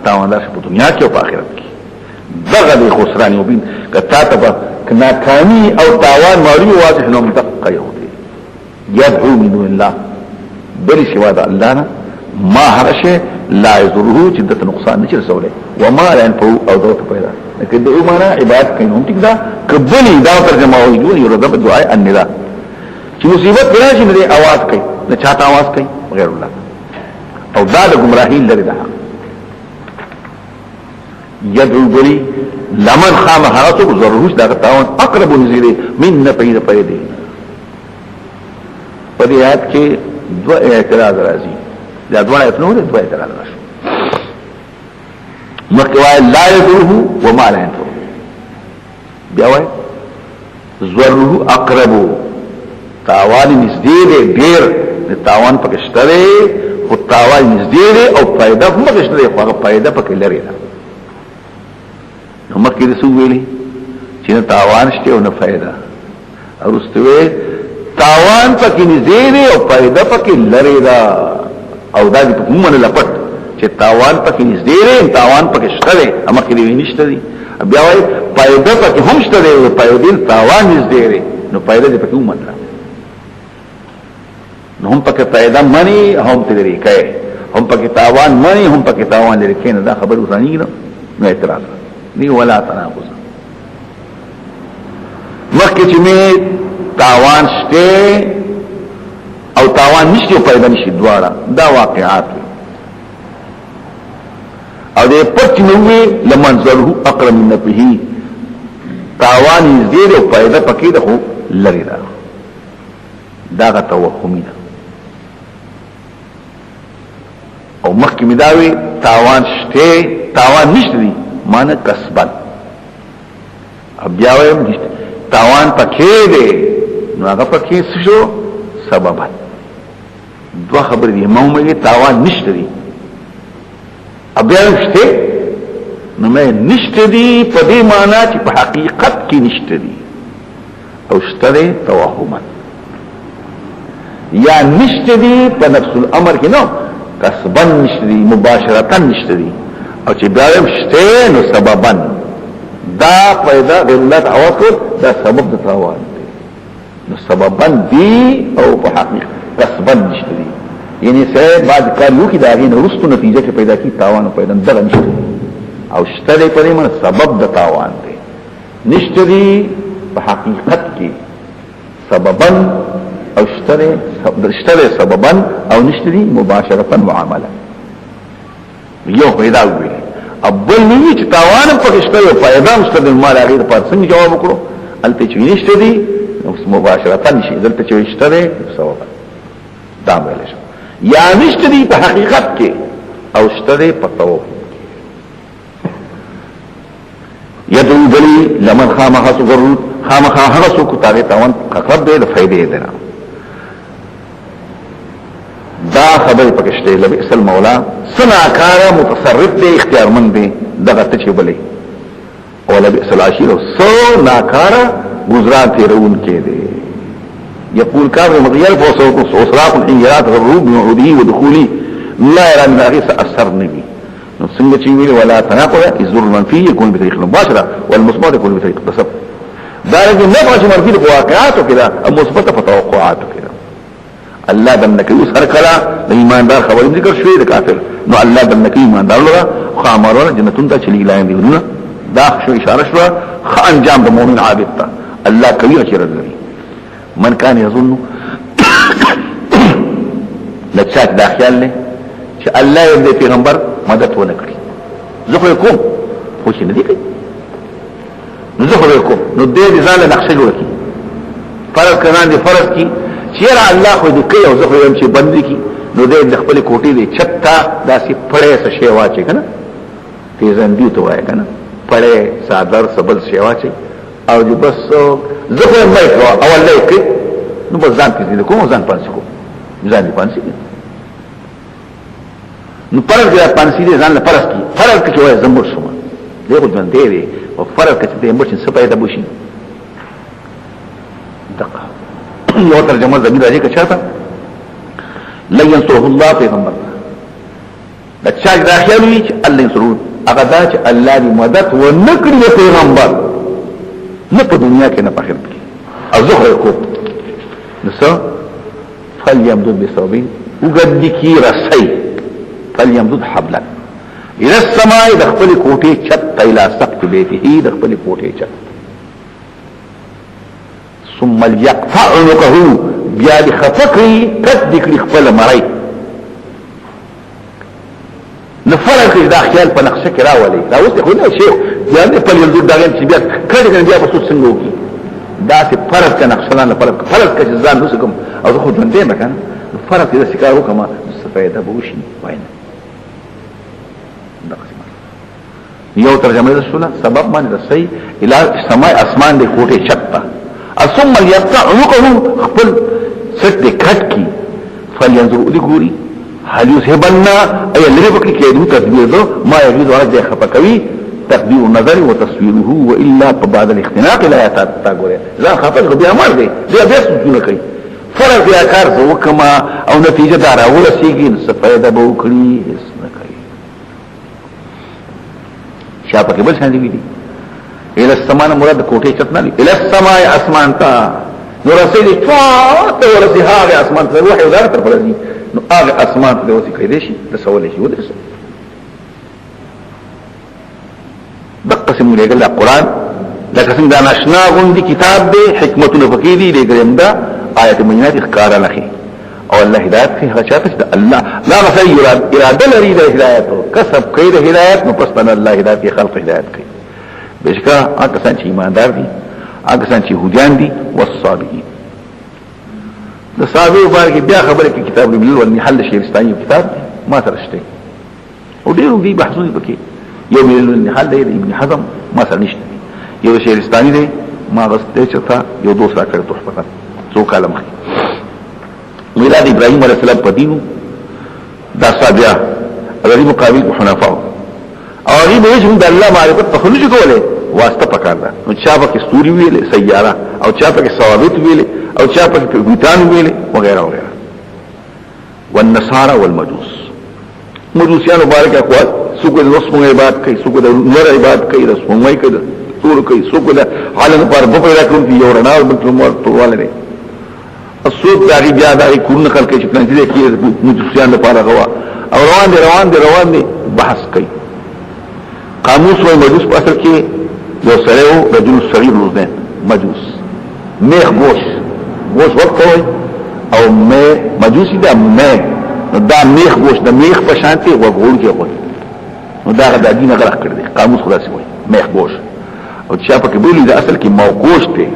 تاواندار په دنیا کې او په آخرت کې دغه د خسران مبین کته ته ناکامی او تاوان معلوم واضح نو متقه يهودي يدعو من دون الله بل سوا د الله نه ما هرشه لا يضره جدت نقصان نشي رسوله وما لا ينفع او ضرر پیدا لکه د ایمان عبادت کینو ټیک دا قبلی دا ترجمه وي جو یو رب دعای الندا چې مصیبت راشي نه आवाज کوي نه چاته आवाज کوي غیر الله او دا د گمراهی لري ده يدعو بلی لمن خام حالاتو ضرروش دا تاوان اقرب نزیده من نپید پیده پا دی آیت که دو اعتراض رازی دا دوان آیت نو دو اعتراض راشو مخوائی لا يدعوه وما لا ينفعه بیاوائی ضرروه اقربو تاوان نزدیده دیر تاوان پکشتره خود تاوان نزدیده او پایده پکشتره خواهد پایده پک لری ده مکه رسول ویلي چې نه تاوان شته او نه فائدہ او رستوي تاوان پکې نږدې او فائدہ پکې لري دا او دا په موږ نه لپټ چې تاوان پکې نږدې تاوان پکې شته اما کې وی نشته دي بیا وايي فائدہ پکې هم شته او فائدې تاوان نږدې نو فائدہ دې پکې موږ نه نو هم پکې فائدہ منی هم تدری کوي هم پکې تاوان منی هم پکې تاوان لري کینه دا خبر ورانی نو اعتراض دی ولا تناقض مخکې چې می تاوان شته او تاوان نشته پیدا نشي دواړه دا واقعات او دې پټ نوې لمنظره اقرب من به تاوان زیات او پیدا پکې ده لري دا توهمي ده او مخکې می داوي تاوان شته تاوان نشته دي معنی کسبن بیاویم تاوان پکې دی نو هغه پکې شو سبب دوا خبر دی مومه تاوان نشته دی بیاویم شته نو مې نشته دی په دې معنی چې په حقیقت کې نشته دی او شته دی توهما یا نشته دی په نفس الامر کې نو کسبن نشتری مباشرتن نشتری او چې بیا هم شته نو سببن دا پیدا د الله تعالی کول دا سبب د تاوان دی نو سببن دی او په حقیقت کسبن نشتری یعنی سره بعد کارو کې داغې نو رستو نتیجه کې پیدا کی تاوان پیدا دغه نشته او شته په من سبب د تاوان دی نشتری په حقیقت کې سببن او اشتري سببا او نشتري مباشرة معاملة یو پیدا وی ابل نی چې تاوان په اشتري او فائدہ مستدل مال غیر پر څنګه جواب وکړو الته چې نشتري مباشرة نشي دلته چې اشتري سببا دا ویل شو یا نشتري په حقیقت کې او اشتري په تو یدو بلی لمن خامخا ضرورت خامخا هغه څوک ته تاوان اقرب دی د فائدې دی دا خبر پکشته لبئس المولا سناکار متصرف دی اختیارمند دی دغه ته بلی او لبئس العشیر سناکار گزران تیرون کې دی یقول کافر مغیر فوسوق اسراق الحجرات غروب وعودی ودخولی لا يرى من اغیث اثر نبی نو څنګه چې ویل ولا تناقض الزر المنفي يكون بطريق المباشره والمثبت يكون بطريق التصرف دا رنګ نه پاتې مرګي په واقعاتو کې دا مثبت په توقعاتو کې الله دمنکی اوس هر کله د ایماندار خبرې ذکر شوې د کافر نو الله دمنکی ایماندار لره خامرونه جنتون ته چلی لاندې ورونه دا شو اشاره شو خ انجام د مؤمن عابد ته الله کوي چې رضوي من کان یظن لچاک دا خیال له چې الله دې پیغمبر مدد ونه کړی زه خو کوم خو چې نه دی کوي نو زه خو کوم نو دې ځان له نقشه جوړ کی فرض کړه دې فرض کی چیر الله خو دې کوي او زه خو يم چې بندي کی نو دې د خپل کوټې دې چتا داسې پړې څه شی واچي کنه تیزندې ته وای کنه پړې صادر سبل شی واچي او دې بس زه خو یې مې او الله یې کوي نو بس ځان کې دې کوم ځان پانسي کو ځان دې پانسي نو پرځ دې پانسي دې ځان له پرځ کی فرض کې وای زمور شوم دې خو ځان دې او فرض کې دې مرچ څه پیدا بوشي دقه یو ترجمه زمین راځي که چاته لن ينصره الله پیغمبر دا چا داخل وی چې الله ينصرو هغه دا چې الله دې مدد و نکړي پیغمبر نه په دنیا کې نه په آخرت کې او زه کو نو فليمدد بسبب وقد کی رسي فليمدد حبلا الى السماء دخل کوټه چت الى سقف بيته دخل کوټه چت ثم يقطع عنقه بیا د خفقي تصدق لخپل مړی نفرق دا خیال په نقشه کې راولي دا اوس خو نه شي بیا د په یوه دغه چې بیا کړي بیا په څه څنګه وکي دا چې فرض کنه نقشه نه فرض کې ځان وسکم او خو ځان دې مکان فرض دې څه کارو کما استفاده به وشي وایي یو ترجمه رسوله سبب باندې رسي الى سماء اسمان د کوټه چتا ثم يقطع عنقه خپل سد کټ کی فلينظر ودغوري هل يذهبنا اي اللي بك كيدو تدبير ما يريد وجه خفقوي تقدير النظر وتصويره والا بعد الاختناق لا يتغور اذا خفق بیا امر دی بیا سوچونه کوي فرض بیا کار زو کما او نتیجه دار ورسیږي څه فائدہ به وکړي هیڅ نه کوي شاپه کې بل څنګه دی الى السماء مراد کوټه چتنا الى السماء اسمان تا نو رسول فات ورسي هغه اسمان ته روح وزارت تر فرضي نو هغه اسمان ته وسی کېدې شي د سوال شي ودرس دقسم لګل القران لکه څنګه دا ناشنا غوندي کتاب دی حکمتونه فقې دی لګرم دا آیت مینات اخکار لخي او الله هدایت فيه غشاتش دا الله لا غسي اراده لري د هدایت کسب کوي د هدایت نو پس الله هدایت کې خلق هدایت کوي بشکا هغه څنګه ایماندار دي هغه څنګه يهوديان دي والصابئين د صابئ مبارک بیا خبره کې کتاب الملل والنحل شهرستاني کتاب ما ترشته او ډیرو دي بحثونه پکې یو ملل والنحل دی ابن حزم ما سره نشته یو شهرستاني دی ما غسته چتا یو دوسرا کړ تحفه څو کاله مخکې میلاد ابراهيم عليه السلام په دینو دا صابئ غری مقابل حنفاء او غیب وجه د الله معرفت په خلوج کوله واسطه پکار ده نو چا پکې ستوري ویلې سیاره او چا پکې ثوابت ویلې او چا پکې بوتان ویلې وغيرها وغيرها والنصارى والمجوس مجوسیان مبارک اقوال سوکو د رسم عبادت کوي سوکو د نور عبادت کوي د سومای کوي تور کوي سوکو د عالم پر په پیدا کوم دی یو رڼا او بل مور ټول لري السوق داغي بیا داغي کور نقل کوي چې پلان دي کې مجوسیان لپاره غوا او روان دي بحث کوي قاموس و مجوس په اصل کې یو سره رجل صغیر روزنه مجوس میخ گوش وقت وي او مجوسی دا میخ گوش دا میخ په شانتي وغول کې وي نو دا غدا دینه غلط کړی قاموس خدا سي وي میخ گوش او چې په کې بولی دا اصل کې موقوش ته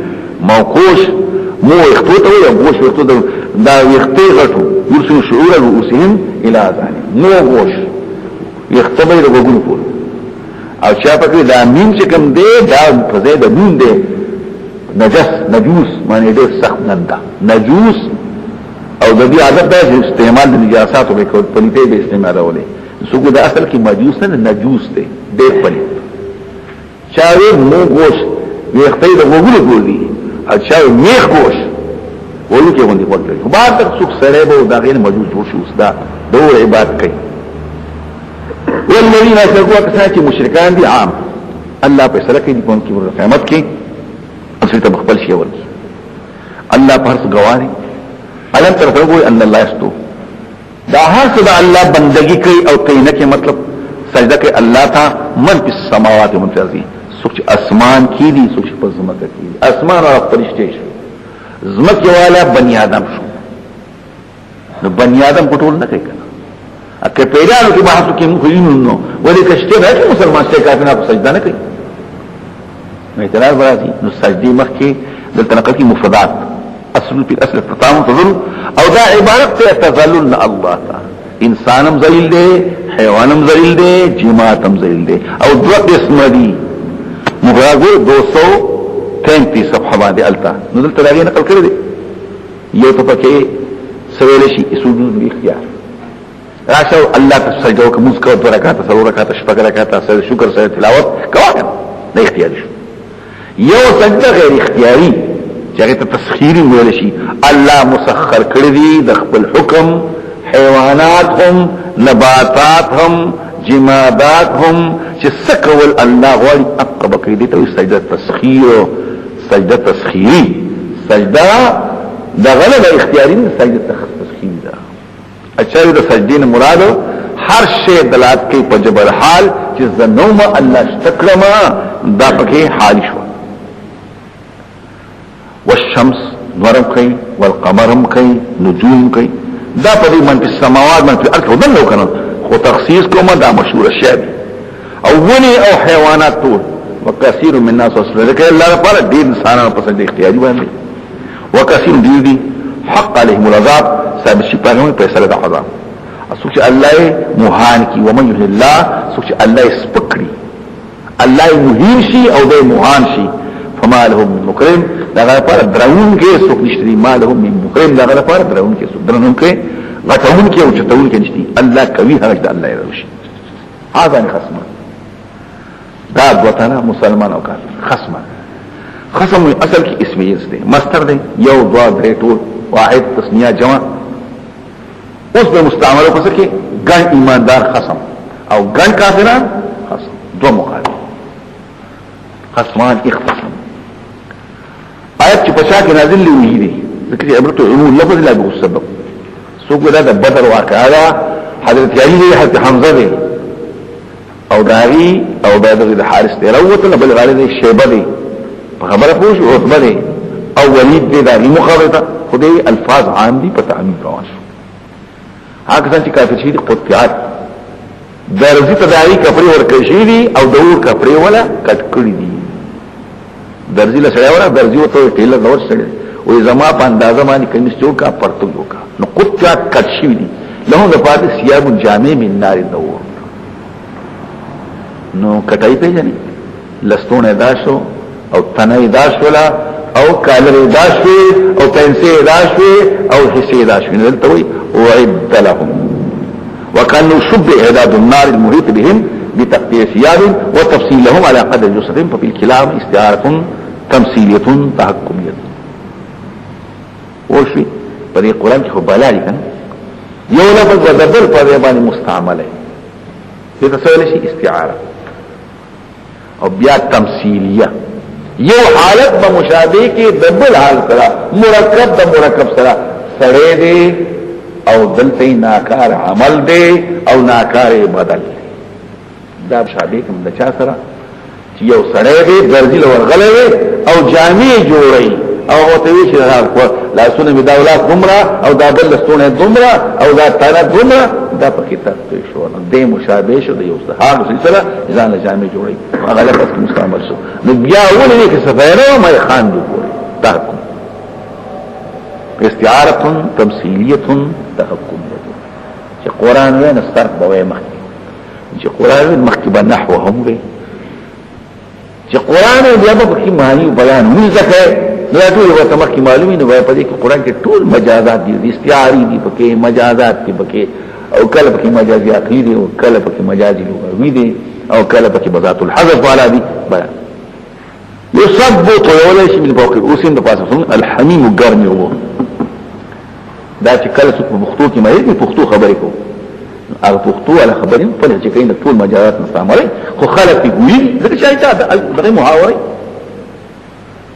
موقوش مو اختوته وي گوش ورته دا یختي غټو يرسل شعور رؤوسهم الى اذان مو گوش یختبه د وګونو پور او چې په کې دا مين چې کوم دی دا په ځای د مين دی نجوس معنی ډېر سخت نندا نجوس او د دې عادت د استعمال د نجاساتو په کول پلیته به استعمالولې سوګو د اصل کې مجوس نه نجوس دی ډېر پلیت چاوي مو گوش ویختې د وګړو ګوري او چاوي میخ گوش ولو کې باندې ورته خو بعد تر څوک سره به دا غیر مجوس جوړ شو دا دور عبادت کوي والذین اشركوا کسان چې مشرکان دي عام الله په سره کې دي په قیامت کې اصل ته خپل شی ورکی الله پر څه گواهی علم تر څنګه ان الله استو دا هر څه د الله بندگی کوي او کینه کې مطلب سجده کوي الله ته من په السماوات ومن فی الارض سوچ اسمان کې دي سوچ په زمکه کې دي اسمان او فرشته شي زمکه والا بنی آدم شو نو بنی آدم پټول نه کوي کنه اکه پیدانو کې بحث کې مخینو نو ولې کشته راځي مسلمان څخه کافر نه سجده نه کوي نو اعتراض راځي نو سجدي مخکې دلته نقل کې مفردات اصل في الاصل تطامن تذل او دا عبارت ته تذلل الله تعالی انسانم ذلیل دی حیوانم ذلیل دی جماعتم ذلیل دی او دو قسم دي مغراغو 233 صفحه باندې التا نو دلته راغی نقل کړی دی یو ته پکې سویل شي سجود الاختیار راشه الله تسجدو کوم ذکر 2 رکعات 3 رکعات 4 رکعات سره شکر سره تلاوت کوه نه اختیاري شو یو سجده غیر اختیاري چې هغه ته تسخيري ویل شي الله مسخر کړی دي د خپل حکم حیوانات هم نباتات هم جمادات هم چې سکول الله غوړي عقب کوي دي ته سجده تسخير سجده تسخيري سجده د غلبه اختیاري سجده تسخيري ده اچھا د سجدين مراد هر شی دلالت کوي په جبر حال چې زنوم الله استکرما دا پکې حال شو والشمس نورم کوي والقمرم کوي نجوم کوي دا په دې من په سماوات من په ارض ودن لو کنه خو تخصیص کومه دا مشهور اشیاء او ونی او حیوانات ټول وکثیر من الناس وسره کې الله لپاره ډیر انسانانو په سجده اختیاري باندې وکثیر دي حق عليهم العذاب صاحب شي په فیصله د عذاب اسوک الله مهان کی ومن يهن الله سوک الله سپکړي الله مهین شي او د مهان شي فما لهم من مکرم دا غره پر درون کې سوک نشتري ما لهم من مکرم دا غره پر درون کې سوک درون کې غټون کې او چتون کې نشتي الله کوي هغه د الله يروشي هذا خصم دا وطن مسلمان او کافر خصم اصل کې اسم جنس دی مصدر دی یو دوا درې ټول واحد تسنیه جمع اوس به مستعمل په څه کې ګڼ ایماندار خصم او ګڼ کافران خصم دو مقابل خصمان اختصم آیت چې پچا کې نازل لوي دي ذکر عبرت عموم لفظ لا بسبب سوق دا بدر واقعا حضرت علی دی حضرت حمزه دی او داغي او د حارث دی روته بل غالي دی شیبه دی خبره پوښ عتبه دی او ولید دی داغي مخابره خدای الفاظ عام دي په تعمیم روان شو هغه څنګه چې کافر شي قطعات درځي تداعي کفر ورکړي شي دي او دور کفر ولا کټ کړی دي درځي له سره ولا درځي وته ټیلر نور سره وې زما په اندازه باندې کمیس چوکا پرتو چوکا نو قطعات کټ شي دي له د پاتې سیاب جامع من نار النور نو کټای پیژنې لستون داشو او تنه داشولا او کالر داشوي او پنسي داشوي او حصي داشوي دلته وي وعد لهم وكانوا شب اعداد النار المحيط بهم بتقطيع ثياب وتفصيل لهم على قدر جثتهم ففي الكلام استعاره تمثيليه تحكميه وشي په قرآن کې خو بلالي کنه یو لفظ بدل په باندې مستعمله دې ته څه ویل شي استعاره او بیا تمثيليه یو حالت به مشابه کې د بل حال سره مرکب د مرکب سره سره دی او دلته ناکار عمل دی او ناکار بدل دی دا مشابه کوم د چا سره چې یو سره دی ګرځي ورغلې او جامع جوړي او وتوی چې لاسونه می دا اولاد دومره او دا بل لسونه دومره او دا تانه دومره دا پکې تاسو شو نو د مشابه شو د یو صحابه سره ځان جامع جوړي هغه لپس مستعمل شو نو بیا ولې کې سفیره ما خان دی تحکم استعاره تمثيليه تحکم چې قران وې نستر بوي مخکې چې قران مخکې به نحو هم وي چې قران بیا به کې معنی بیان وي ځکه دا ټول وته مخکې معلومي نه وای په دې کې قران کې ټول مجازات دي استعاری دي پکې مجازات دي پکې او کله پکې مجازي عقلی دي او کله پکې مجازي لغوي دي او کله پکې بذات الحذف والا دي بیان يثبت ولا شيء من فوق اوسم د پاسه الحميم ګرمي وو دا چې کله څوک پښتو کې مې پښتو خبرې کو هغه پښتو ولا خبرې په لږ کې نه ټول مجازات مستعمله خو خلک یې ځکه چې دا دغه محاورې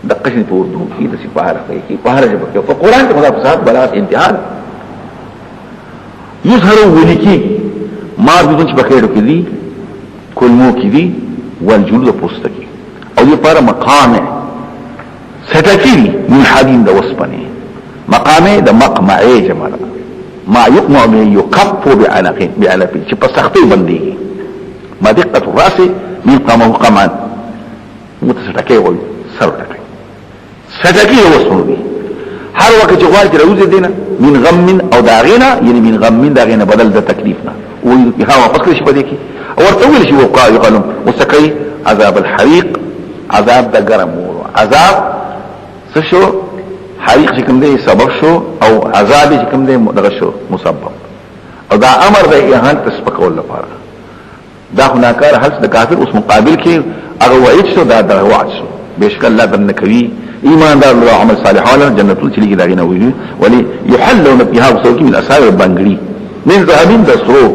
د قشن په اردو کې د سپاره کې په هر ځای کې په قران کې خدا فصاحت بلاغت امتحان يظهر ولکی ما بدون چې بخیرو کې دي کلمو کې دي والجلود پوستکی او دې لپاره مقام ستکی من حدین د وسپنه مقامه د مقمعه جمع ما يقمع به يقف بعنقه بعنقه چې په سختي باندې ما دقه الراس من قامه قمعا متستکی وي سر ټکی ستکی وسونی هر وخت چې غواړي راوځي دینه من غم او داغینا یعنی من غم داغینا بدل د تکلیفنا وي ها واپس شي بده کی او ورته ویل شي وقا يقلم وسکي عذاب الحريق عذاب د ګرم عذاب څه شو حریق چې کوم دی سبب شو او عذاب چې کوم دی دغه شو مسبب او دا امر د اهانت تسبقول لپاره دا هناکار هل د کافر اوس مقابل کې هغه وعید شو دا وعد شو بشک الله بن کوي ایماندار الله عمل صالح ولا جنت تلګي داغینه وي ولي يحلون فيها بسوق من اساور بنگړي من ذهب دسرو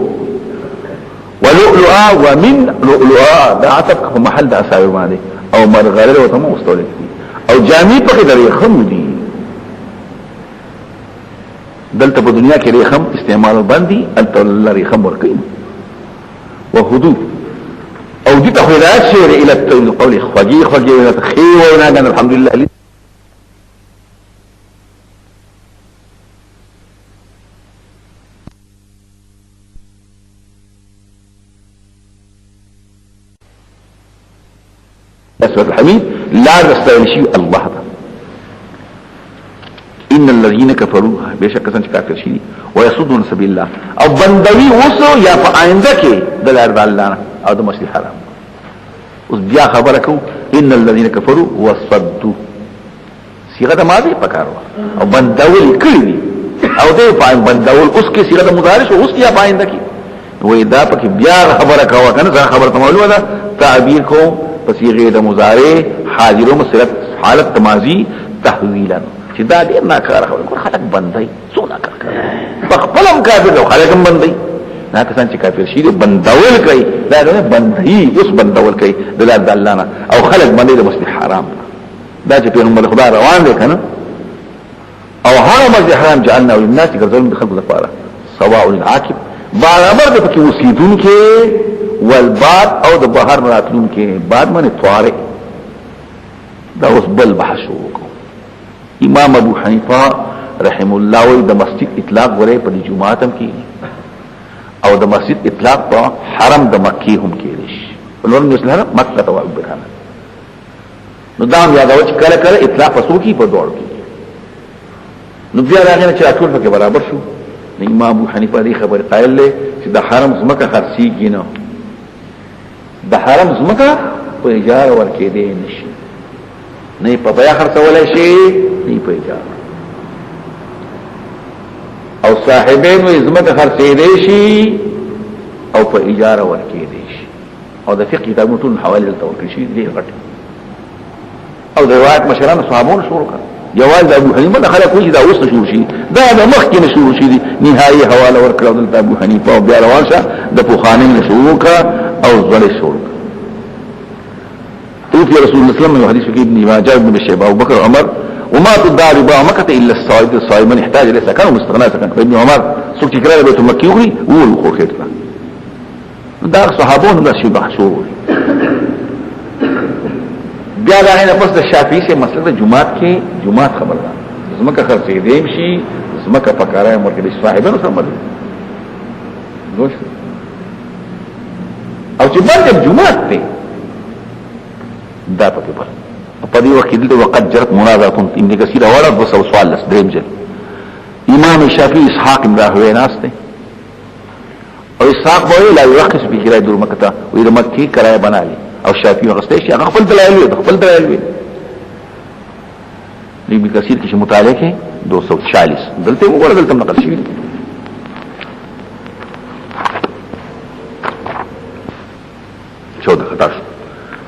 ولؤلؤا ومن لؤلؤا دا عتب په محل د اساور باندې او مرغله او تم مستولد او جامع په درې خم دي دلته په دنیا کې ریخم استعمال باندې انت الله ریخم ورکین وحدود او دي تخويلات شير الى القول خجي ولا تخي ونادى الحمد لله اسود الحميد لا نستعين شيء الله ده. ان الذين كفروا بشك سنج کافر شي ويصدون سبيل الله او بندوي وسو یا فاینده کې دلار الله او د مسجد حرام اوس بیا خبره کو ان الذين كفروا وصدوا صيغه ماضي پکارو او بندول کړی او دې پاین بندول اوس کې صيغه مضارع او اوس یا پاینده کې وې دا پکې بیا خبره کاوه کنه دا خبره معلومه ده تعبیر کو صيغه د مضارع حاضر مسرت حالت ماضي تحويلا چې دا ډیر ناکاره خبره خلک بندي څو ناکاره خپلم کافر او خلکم بندي نا کسان چې کافر شي بندول کوي دا نه بندي اوس بندول کوي د الله نه او خلک باندې د مسجد حرام دا چې پیغمبر خدا روان دي کنه او هغه مسجد حرام جعلنا للناس ګرځول د خلکو لپاره سواء العاقب برابر د پکې وسیدون کې والباد او د بهر راتلون کې بعد باندې طارق دا اوس بل بحث وکړو امام ابو حنیفه رحم الله وی د مسجد اطلاق غره په جمعاتم کې او د مسجد اطلاق په حرم د مکی هم کې لشي ولور مثلا مکه ته وبخانه نو دا هم یادو چې کله کله اطلاق په سوکی په دوړ کې نو بیا راغلی چې ټول پکې برابر شو امام ابو حنیفه دې خبر قائل له چې د حرم زمکه خرسيږي نه د حرم زمکه په اجاره ورکې دي نشي نه په بیا خرڅولای شي نه په اجاره او صاحبین وې زمکه خرڅې دي شي او په اجاره ورکې دي شي او د فقہ کتابونو ټول حواله توکل شي دي غټ او د روایت مشران صحابون شروع کړ جواز ابو حنیفه د خلک وایي دا اوس شروع شي دا د مخکې نه شروع شي نهایي حواله ورکړه د ابو حنیفه او بیا روان شه د پوخانه نه شروع کا او زړه شروع توفي رسول الله صلى الله عليه وسلم حديث في ابن ماجه بن شيبه ابو بكر وعمر وما تدار با مكه الا الصائم الصائم من يحتاج الى سكن ومستغنى سكن ابن عمر سوق تكرار بيت مكي يغري وهو خيرنا دا صحابون دا شی محشور بیا دا نه پس د شافعي سے مسله د جمعات کې جمعات خبر ده زمکه خرڅې دیم شي زمکه پکاره مرګ د صاحبانو سره مده نوش او چې باندې جمعات ته دا پکې پر په دې وخت کې د وقت جرت مناظره ابن کثیر اورد وسو سوال لس دریم جل امام شافعي اسحاق بن راهوی ناسته او اسحاق وایي لا يرخص بكراء دور مکه او د مکه کرایه بنا لي او شافعي غسته شي هغه خپل دلایل وي خپل دلایل وي ابن کثیر کې مطالعه کې 240 دلته وګوره دلته نقل شوی چودہ خطا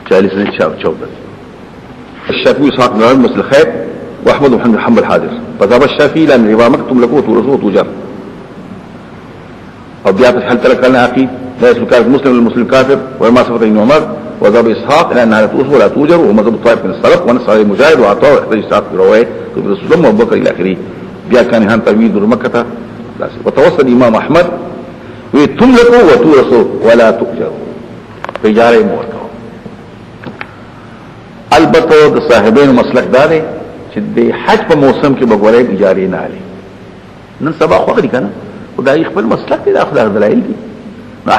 40 نے 14 الشافعي اسحاق بن راهوي مثل الخير واحمد بن حنبل حادث فذهب الشافعي لان ربامكتم لكم ورسوه توجر او بیا په حل تلک لنا عقيد لا يسلك كافر مسلم للمسلم كافر وما صفت ابن عمر وذهب اسحاق لانها لا توصل ولا توجر ومذهب الطائف من السلف ونص عليه مجاهد وعطاء واحتاج اسحاق بروايه ابن رسول الله وابو بكر الى اخره بیا كان هان تمييز مكه وتوصل امام احمد وتملكوا وتورثوا ولا تؤجروا بجاره مورکو البته د صاحبینو مسلک دا دی چې د حج په موسم کې بغوړې اجاره نه علي نن سبا خو غري کنه خدای خپل مسلک دی د خدای دلایل دي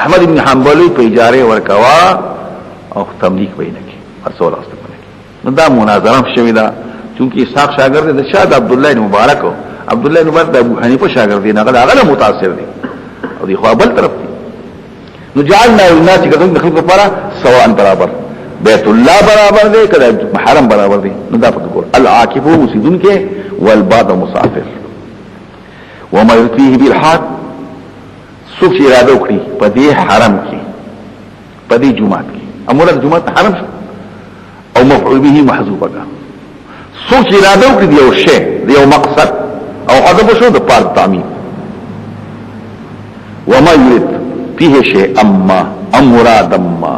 احمد بن حنبل په اجاره ورکوا او تملیک وینه کې اصول استفاده نو دا مناظره شوې ده چونکی اسحاق شاګرد د شاد عبد الله مبارک عبد الله مبارک د ابو حنیفه شاګرد دی هغه هغه متاثر دي او دی خو بل طرف دي نو جعلنا الناس كذلك نخلق لپاره سواء برابر بیت الله برابر دی کله حرم برابر دی نو دا پکې ګور العاکف مسیدون کې والباد مسافر وما يفيه بالحاد سوف اراده وکړي په دې حرم کې په دې جمعات کې امر الجمعات حرم شو او مفعول به محذوفه ده سوف اراده وکړي یو شی یو مقصد او حذف شو د پاره تعمیم وما يريد فيه شيء اما امراد اما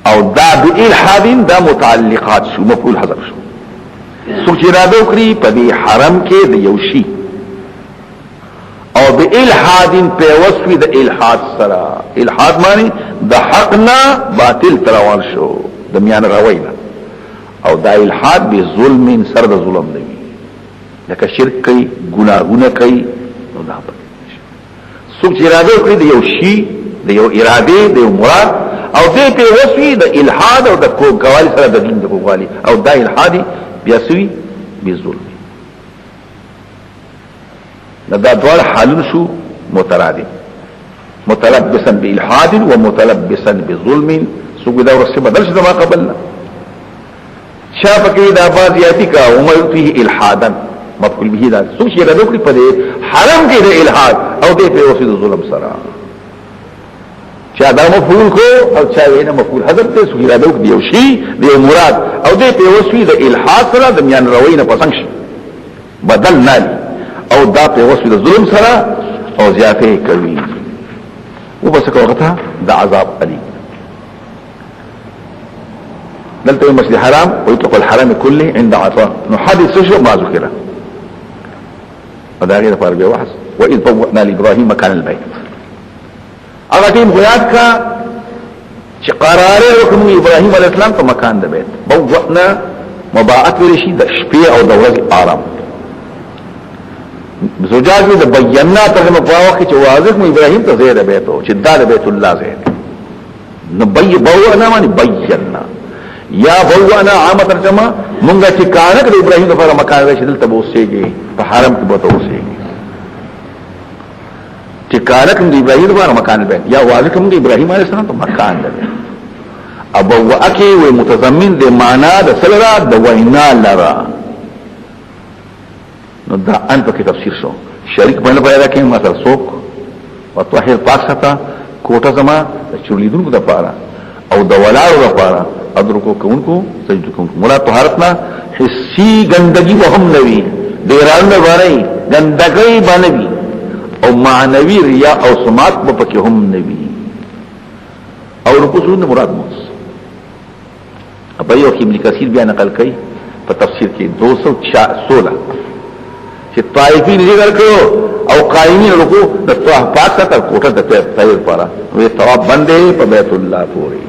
او دا بالحادین دا متعلقات شو مفعول حذف شو سوچ اراده وکړي په دې حرم کې د یو شی او بالحادین په وصفي د الحاد سره الحاد معنی د حقنا باطل تروان شو د میان روینا او دا الحاد به ظلم سر د ظلم دی لکه شرک کوي ګناهونه کوي نو دا سوچ اراده وکړي د یو شی د یو اراده د یو مراد او دې په وصفي د الحاد او د کوګوالي سره د دین د کوګوالي او دا الحادي بیا سوي بظلم دا دوار حالون شو مترادم متلبسا بالحاد ومتلبسا بظلم سوق دا ورسه بدل شي ما قبلنا شافك دا بازياتي کا عمر فيه الحادا مفعول به دا سوق شي دا دوکړي په حرم کې د الحاد او دې په وصفي د ظلم سره چا دا مفعول کو او چا وینه مفعول حذف ته سوی را دوک دیو شی دیو مراد او دې په وسوی د الحاد سره د میان روینه پسنګ شي بدل نه او دا په وسوی د ظلم سره او زیاته کوي او بس کوغه د عذاب علی دلته مسجد حرام ويطلق الحرام كله عند عطاء نحدث شو ما ذكر هذا غير فارغ وحس واذ بوأنا لابراهيم مكان البيت اغا تیم غیاد کا چه قراره وکمو ابراهیم علیہ السلام په مکان د بیت بوأنا مباعت ورشی د شپې او د ورځې آرام زجاج د بینا ترجمه په واقع چې واضح مو ابراهیم ته زید بیت او چې د بیت الله زید نبی بوأنا معنی بینا یا بوأنا عام ترجمه مونږه چې کانه د ابراهیم لپاره مکان ورشي دلته بوسېږي په حرم کې بوته وسېږي چې کارکم د ابراهیم لپاره مکان البيت یا واذکم د ابراهیم علیه السلام په مکان دی ابو واکی و متضمن د معنا د سلرا د وینا لرا نو دا ان په تفسیر شو شریک باندې پیدا کین مثلا سوق او طاهر پاک ستا کوټه زما چولیدونکو د پاره او د ولارو د پاره ادرکو کونکو سجدو کونکو مراد طهارتنا حسی گندگی وهم نوی دیران نبانی گندگی بانوی او معنوی ریا او سماعت بپکی هم نوی او رکو سجود مراد موس اب ایو کی ابن کثیر بیا نقل کئی په تفسیر کې 216 چې طائفین ذکر کړو او قائمین رکو د طواف پاک تر کوټه د تیر پارا وی طواف باندې په بیت الله پورې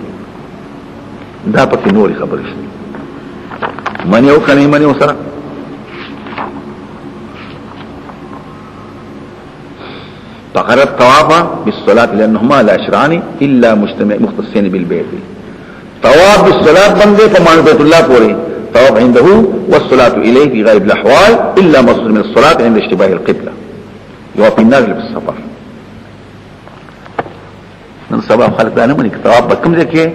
دا پکې نور خبرې شي منی او کني منی سره فقرت طواف بالصلاه لانهما لا شرعان الا مختصين بالبيت طواف بالصلاه باندې په مان بیت الله پورې طواف عنده والصلاه اليه في غالب الاحوال الا مصدر من الصلاه عند اشتباه القبله يوفي النازل في السفر نن سبب خلق دا نه مني طواف بکم ځکه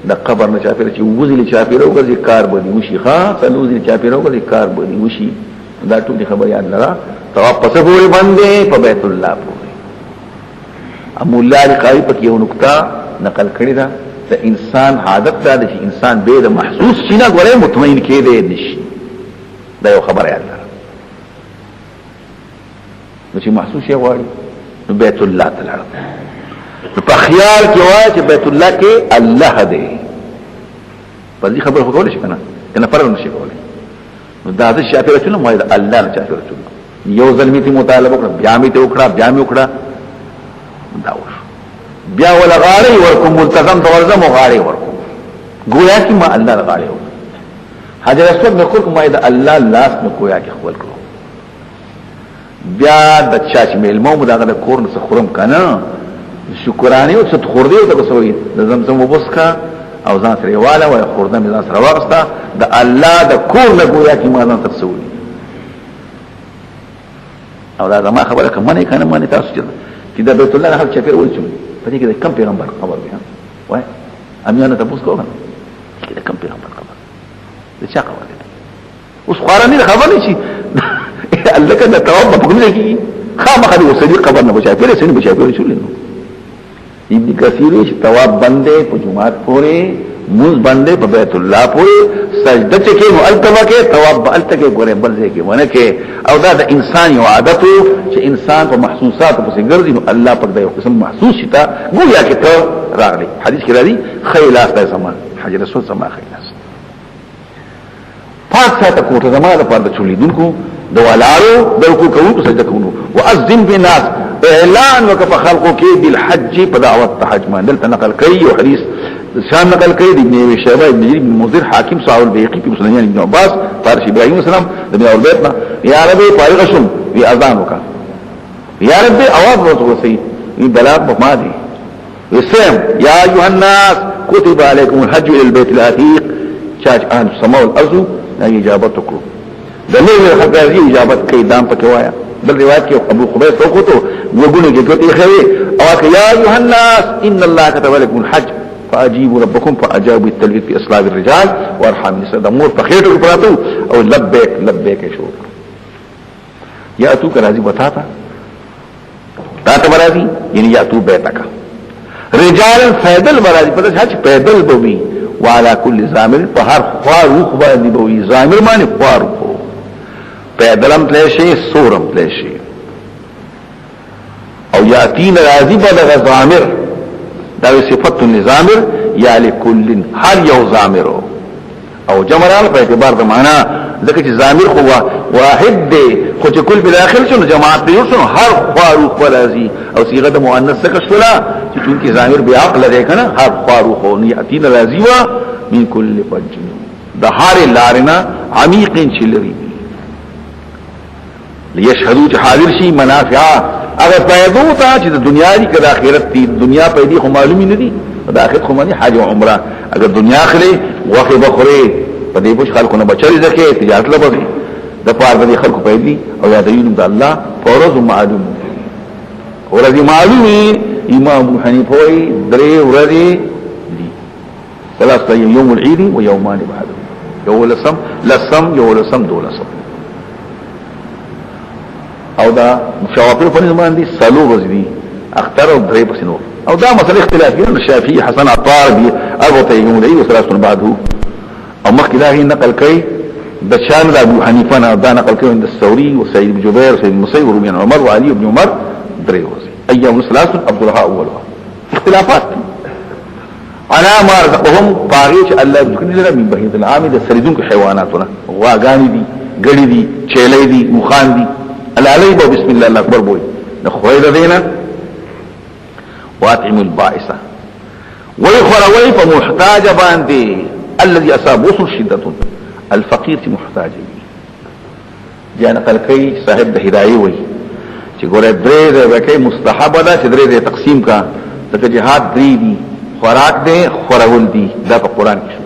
د قبر نه چاپیره چې وزلی چاپیره وګرځي کار باندې وشي ښا سلوزلی چاپیره وګرځي کار باندې وشي دا ټول خبر یاد لرا طواف پس پورې باندې په بیت الله پورې مولا علی په یو نقطه نقل کړی دا د انسان عادت دا چې انسان به د محسوس شینه غوړې مطمئن کېده نشي دا یو خبره یاد لرا نو چې محسوس یې غواړي نو بیت الله تعالی په خیال کې وای چې بیت الله کې الله دی په دې خبره خو کولای شي کنه فرق نشي کولای نو دا د شافعي رسول الله دا الله نه شافعي رسول الله یو ظلمي ته مطالبه کړ بیا می ته وکړه دا وش بیا ولا غاړي ورکوم ملتزم تورزم غاړي ورکوم گویا کې ما الله غاړي ورکوم حاجر اسود نو کوم ما دا الله لاس نو گویا کې خپل کړو بیا د چاچ میلمو مداغه د کور نه خورم کنه شکرانه او څه خوردی او تاسو وي د زمزم وبسکا او ځان سره والا او خورده مې ځان سره واغستا د الله د کور له گویا کې ما ځان تاسو او دا ما خبره کوم نه کنه ما نه تاسو چې د بیت الله هر چفیر ولچو په دې کې د کم پیغمبر خبر دی وای امیانه تاسو کوم کې د کم پیغمبر خبر د چا خبر دی اوس خورانه خبر نشي الله کنه توبه په کومه کې خامخا د صدیق خبر نه بچا پیره سن بچا پیره شولې ابن کثیر چې تواب بندې په جمعات پورې موز بندې په بیت الله پورې سجده کې نو التوا کې تواب التکه ګوره بل ځای کې ونه کې او دا د انسان یو عادت چې انسان په محسوسات په څیر ګرځي نو الله پاک دا یو قسم محسوس شتا ګویا کې ته راغلي حدیث کې راځي خیلاس ته زمان حجر اسود زما خیلاس پاک ساته کوټه زما لپاره د چولیدونکو د والارو درکو کوو سجده کوو واذن بالناس اعلان وکف خلقو کې بالحج په دعوت حج ما دلته نقل کوي او حدیث شان نقل کوي ابن ابي شيبه ابن جرير بن منذر حاکم صاحب البيهقي في مسند ابن عباس فارس ابراهيم السلام ابن اوربتنا يا ربي فارغ شم في اذان وکا يا ربي اواز وسوي بلاغ ما دي وسلم يا ايها الناس كتب عليكم الحج الى البيت العتيق شاج اهل السماء والارض لا اجابتكم دلیل حقیقی اجابت کوي دام پکې وایا بل روایت کې ابو خبیث وکړو وګونه کې کوي خیره او یا ایها الناس ان الله كتب لكم الحج فاجيبوا ربكم فاجابوا التلبيه في اصلاب الرجال وارحم النساء دمور فخيرته پراتو او لبيك لبيك شو یاتو کرازی وتاتا تا برازی یعنی یاتو بیتک رجال پیدل برازی پتہ حج پیدل بوي وعلى كل زامر په هر خواروخ باندې بوي زامر باندې خواروخ پیدلم پلیشی سورم پلیشی او یاتین راضی بلغ زامر داوی صفت النظامر یا لکل هر یو زامرو او جمرال په اعتبار د معنا ځکه چې زامر خو واحد دی خو چې کل بالاخر شنو جماعت دی شنو هر خواروخ ولازی او صيغه د مؤنث څخه شولا چې چونکی زامر بیا عقل دی کنه هر خواروخ یاتین راضی وا من کل فج د هر لارنا عمیق چلری لیشهدو چې حاضر شي منافع هغه پیدو ته چې د دنیا دی کله آخرت دی دنیا پیدي خو معلومی نه دي د آخرت خو معنی حج او عمره اگر دنیا اخلي واخه بخوري په دې بوش خلکو نه بچی ځکه تجارت لبوي د پاره د خلکو پیدي او یادینو د الله فورز معلوم ورځ معلومي امام حنیفه وی درې ورځې دي ثلاثه يوم العيد ويومان بعده یو لسم دولسم او دا شوافر په نظام دي سلو غزدي اختر او درې پسینو او دا مسله اختلافيه الشافعي حسن عطار بي ابو تيمون اي وثلاثه بعده او مخکې دا هي نقل کوي د شان ابو حنیفه نه دا نقل کوي د الثوري وسعيد بن جبير وسعيد بن مسيب وروميان عمر وعلي بن عمر دريوزي ايام ثلاثه عبد الله اولها اختلافات انا ما رزقهم طاغيش الله ذكر من بهيد العام د سریدون کو حیواناتونه غواګانی دي ګړي دي چيلې دي مخان دي العلی بسم الله الله اکبر بوي نخويد دينا واطعم البائسة ويخوروي فمحتاج باندي الذي اصابه شدة الفقير چې محتاج وي جاء نقل کوي صاحب د هدايه وي چې ګوره درې وکي مستحب ده چې درې تقسیم کا د جهاد درې دي خوراک دي خورول دي دا په قران کې شو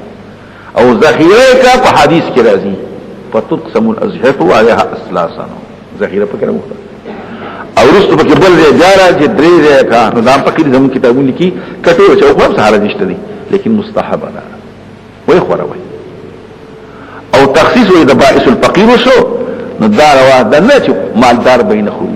او ذخیره کا په حدیث کې راځي فتقسم الازهف عليها اسلاسا ذخیره په کې راځي او رستو پکې بل دی جارا چې درې کا نو دا پکې زموږ کتابونه کې کته او خو په حاله نشته دي لیکن مستحب ده وي خوروي او تخصیص وي د بائس الفقير شو نو دا روا د نه چې مالدار بین خو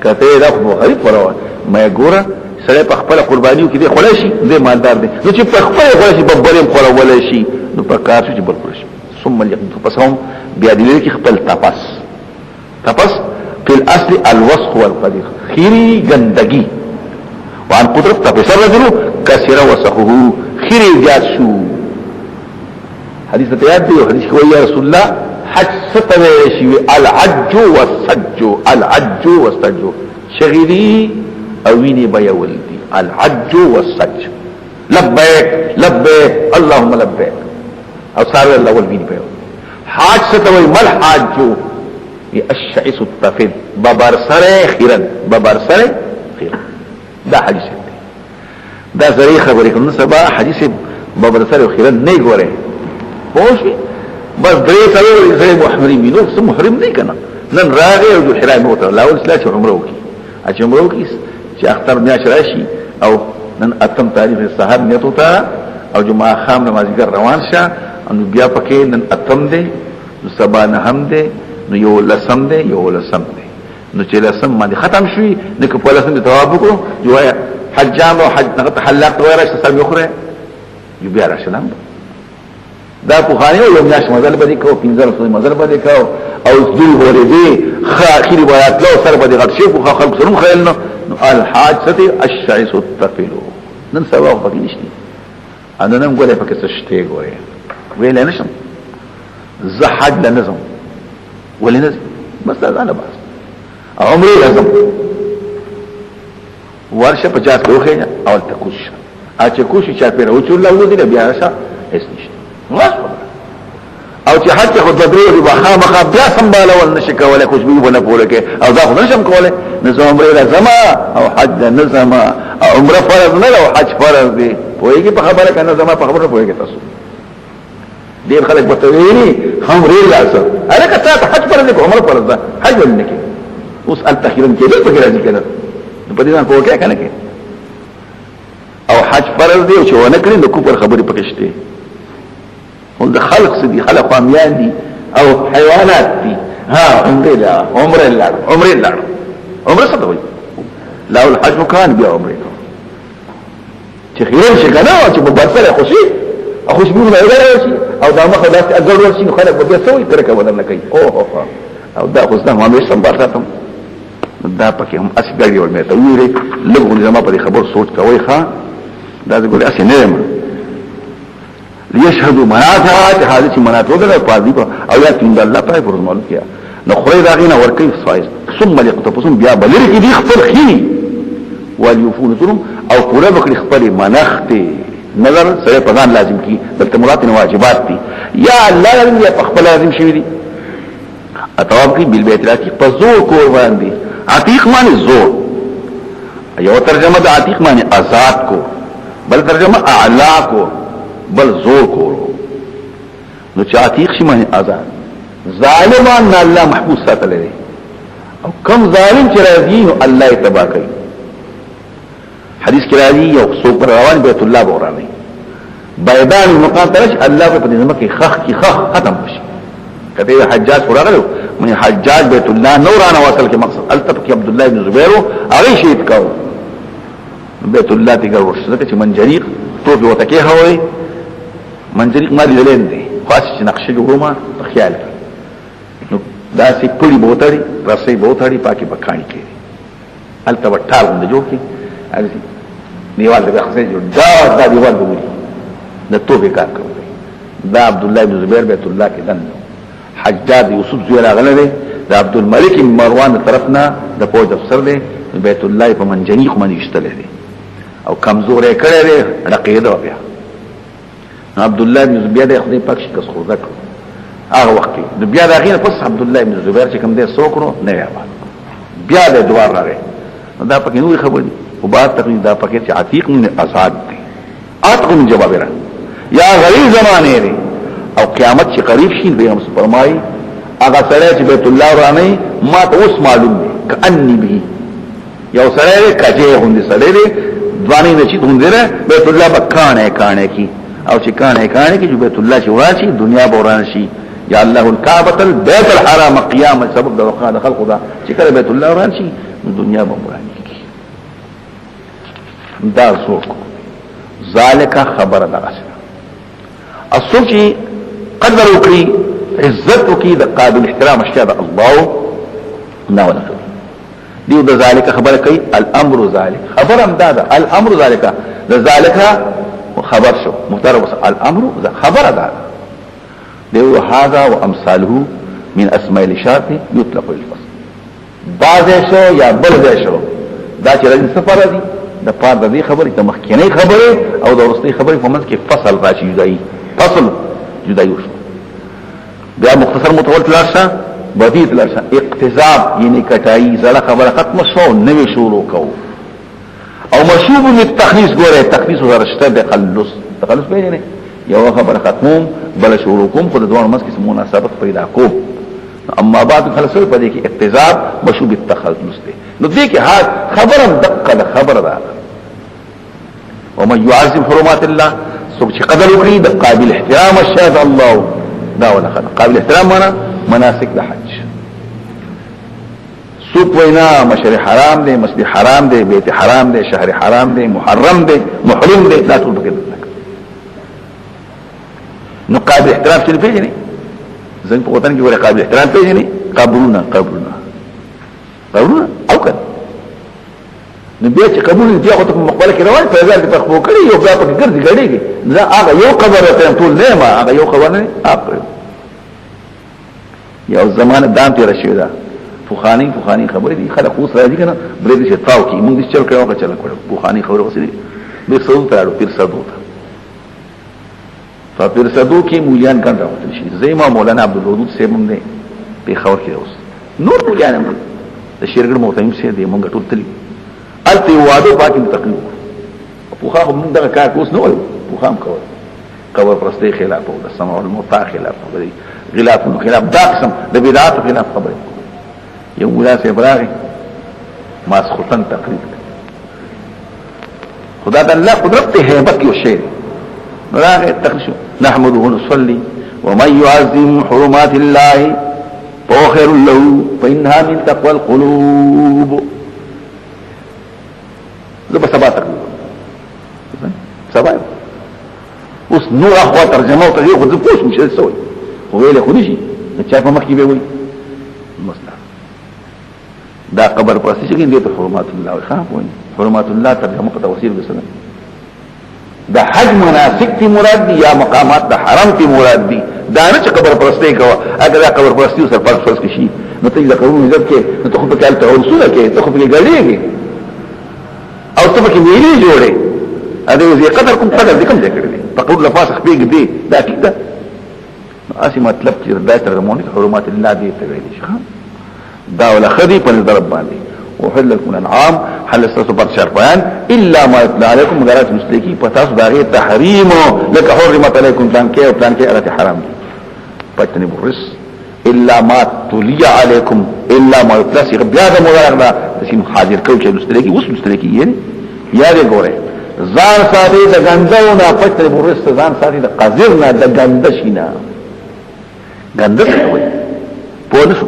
کته دا خو غریب وروا مې ګوره سره په خپل قربانیو کې دی خلاشي دی مالدار دی نو چې په خپل خلاشي په بلیم خورول شي نو په کار شي بل خلاشي ثم يقتصهم بیا دې کې خپل تپس في الاصل الوسخ والقدير خيري گندگی وعن قدرت تفسر رجل كسر وسخه خيري جاسو حديث تياد دي وحديث كوي يا رسول الله حج ستوشي العج والسج شغيري اويني بيولدي العج والسج لبيك اللهم لبيك او صار الله والبيني بيولدي حاج ستوي ما الحاج الشعيس الطفل ببرسره خيرا دا حديث دی دا زری خبرې کوم سبا حدیث ببرسره خيرا نه ګوره پوښي بس درې سره زری محرم نو سم محرم نه کنا نن راغی او حرام وته لا ول سلاچ عمره وکي چې اختر میاش راشي او نن اتم تاریخ صاحب نیتو تا او جمعه خام نمازګر روان شه ان بیا پکې نن اتم دی نو سبا نه هم دی نو یو لسم دی نو چې لسم باندې ختم شوی نو په لسم دی تواب کو یو حجام او حج نغت حلاق وایره سم یو خره یو بیا راشنم دا په خانه یو میاش مزل باندې کو پینځل سو مزل باندې کو او ذل هوري دی خاخري بیا لو سر باندې غټ شي خو خلق سرم خیل نو الحاجه الشعيس الثقيل نن سبا په کې نشته انا نن ګولې پکې څه شته ګورې ویل نه شم زحج لنظم ولنظم بس دا نه بس عمري لازم ورشه 50 لوخه او تکوش اچ کوش چې په راوچو الله ودی بیا راشه هیڅ نشته او چې حتی خود درې دی بخامخه بیا سمباله ول نشي کوله کوم به نه پوره کې او دا خو نشم کوله نظام عمره لازم او حج نظم عمره فرض نه او حج فرض دی پوهیږي په خبره کنه زما په خبره پوهیږي تاسو ډیر خلک بتویني هم ری لازم الکه ته حج فرض کو عمره فرض ده حج ولنه کې اوس التخيرن کې دې پکې راځي کنه په دې ځان پوهه کنه کې او حج فرض دی چې ونه کړی نو کو پر خبره پکې شته هم د خلق سدي خلق عميان دي او حيوانات دي ها عمره ستوي لا الحج كان بیا عمره چې خیرن شي کنه چې مبارسه خوشي خوش بيو نه راځي او دا مخه داسې اګر ورشي خلک به سوي ترکه ودل کوي او دا خو ځنه ما مې سمبارتم دا پکې هم اسی ګړي ور مې ته ویلې لږه زما په خبر سوچ کوي ښا دا ګورې اسی نه ليشهدوا منافع حادث منافع وګړه پاږي او یا تند الله پای فرمول کیا نو خوري داغینه ورکی فایز ثم ليقتفصون بیا بلری کی دی خپل خي وليفون ثم او پورا بکړي خپل مناخته نظر سره پدان لازم کی بلته مراد واجبات دي یا الله یا خپل لازم شوی دي اتواب کی بالبيت راکی پزور کور باندې عتیق معنی زور یو ترجمه د عتیق معنی آزاد کو بل ترجمه اعلا کو بل زور کولو نو چې عتیق شي معنی آزاد ظالمان نه الله محفوظ ساتلی دی او کم ظالم چې راځي نو الله تبا کوي حدیث کې راځي یو څوک روان بیت الله بورانه بيدان المقاتلش الله په دې ځمکه خخ کی خخ ختم شي کله حجاج ورغلو من حجاج بیت الله نورانه وصل کې مقصد التبقي عبد الله بن زبير هغه شهید کاو بیت الله تی ګرځول شو چې منجریق ټوپی وته کې هوي منجریق ما دلین دی خاص چې نقشه جوړوما خیال نو دا سي پړي بوتړي رسې بوتړي پاکي بکانی کې الته وټال د جوړ کې اږي دیوال د خسې جوړ دا دیوال دی د توبه کار کوي دا عبد الله بن زبیر بیت الله کې دن حجاج یوسف زوی راغله دی د عبد الملک مروان طرفنا د فوج افسر دی بیت الله په منجنیق باندې اشتله دی او کمزور یې کړی دی رقیده بیا عبد الله بن زبیر د خدای پاک شي کس خورده هغه وخت کې بیا د غیر پس عبد الله بن زبیر چې کوم دی سوکرو نه یابا بیا د دوار راغی دا پکې نوې خبرې او بعد تقریبا دا پکې چې عتیق من اسعد دی عتیق من جواب را یا غریب زمانه دی او قیامت چې قریب شي به هم فرمایي هغه سره چې بیت الله ورانه ما ته اوس معلوم دی کأنی به یو سره کجه هوندي سره دی دوانی نه چې هوندره بیت الله بکانه کی او چې کانه کی چې بیت الله چې وراشي دنیا بوران شي یا الله الكعبه البيت الحرام قيام سبب د وقع د خلق دا چې کله بیت الله وران شي دنیا بوران کی دا څوک ذالک خبر دغه السوچي قدر وکړي عزت وکړي د قابل احترام اشیاء د الله نه ولا دیو د ذالک خبر کوي الامر ذالک خبر امداد الامر ذالک د ذالک خبر شو مفترض الامر خبر ده دیو هذا وامثاله من اسماء الاشاره يطلق للفصل بعض شو یا بل شو دا چې رجل سفر دي د پاره د خبرې د مخکینی خبره او د ورستي خبرې په منځ کې فصل راشي جدایي فصل جدایي وشو بیا مختصر متول تلاشا بدیت تلاشا اقتضاب یعنی کټای زړه خبره ختم شو نوې شروع کو او مشوب للتخنيس ګوره تخنيس ورشته د تخلص به نه یو خبره ختموم بل شروع کوم خو د دوه مس کې مناسبت پیدا کوم اما بعد خلصو په دې کې اقتضاب مشوب التخلص دی نو دې کې خبره دقه خبره ده ومن يعظم حرمات الله سوق چې قدر وکړي د قابل احترام الشهد الله دا ولا قابل احترام معنا مناسک د حج سوق وینا مشعر حرام دی مسجد حرام دی بیت حرام دی شهر حرام دی محرم دی محرم دی لا ټول پکې نو قابل احترام څه پیژني زنګ په وطن کې ور قابل احترام پیژني قبرونه او کړه نو بیا چې قبول دي هغه په مقبره کې روان په ځای کې تخبو کړي یو بیا په ګرځي غړيږي دا هغه یو قبر ته ټول نه ما هغه یو قبر نه اپ یو زمانه دام تیر شوی دا فخانی خبرې دي خلک اوس راځي کنه برې دي چې تاو کې موږ دې چل کړو چل کړو فخانی خبره وسې دې څو تاړو پیر صدو ته پیر صدو کې مولیان ګڼ راوتل شي زېما مولانا عبدالودود سیمم نه په خبر کې اوس نور مولیان د شیرګړ موتیم سي دې موږ ټول تللی الته وادو پاکي تقریبا پوخا هم دغه کار کوس نه وای پوخا هم کول قبر پرستی خلاف او د سماع المطاع خلاف خبري غلاف خلاف دا قسم د بدعات خلاف خبري یو مولا سي براغي ما سخطن تقریبا خدا د الله قدرت هيبت یو شی براغي تخشو نحمده ونصلي ومن يعظم حرمات الله فخير له فانها من تقوى القلوب زبا سبا تقریبا سبا اوس نور اخوا ترجمه او تغییر خود پوش مشه سوی خو ویل خو نشي چا په مخ کې به وي مستا دا قبر پرستی چې دې ته حرمات الله خام وي حرمات الله ترجمه په توصیل وسره دا حج مناسک تی مراد دي یا مقامات د حرم تی مراد دي دا نه چې قبر پرستی کوه اگر دا قبر پرستی سره فرض کې شي نو ته دا قانون عزت کې نو ته خو په کال ته اصول کې ته خو په ګړېږي او ته کې ویلي جوړه ا دې زی قدر کوم قدر دې کوم ذکر دي تقول لفاس خپيګ دي دا کیده اسی مطلب چې د ترجمه حرمات الله دې ته ویل شي دا ولا خدي په ضرب باندې وحل لكم الانعام حل استثبت شرطان الا ما يطلع عليكم مغارات مسلكي پتاس داغه تحريم لك حرمت عليكم پلان کې الات حرام دي پتني برس الا ما تلي عليكم الا ما يطلع بیا د مغارغه چې حاضر کوي چې مسلکي وس مسلکي یې یا دې ګوره ځان ساتي د غندونه پتني برس ځان ساتي د قذرنا د غندشینا غندش کوي پوه شو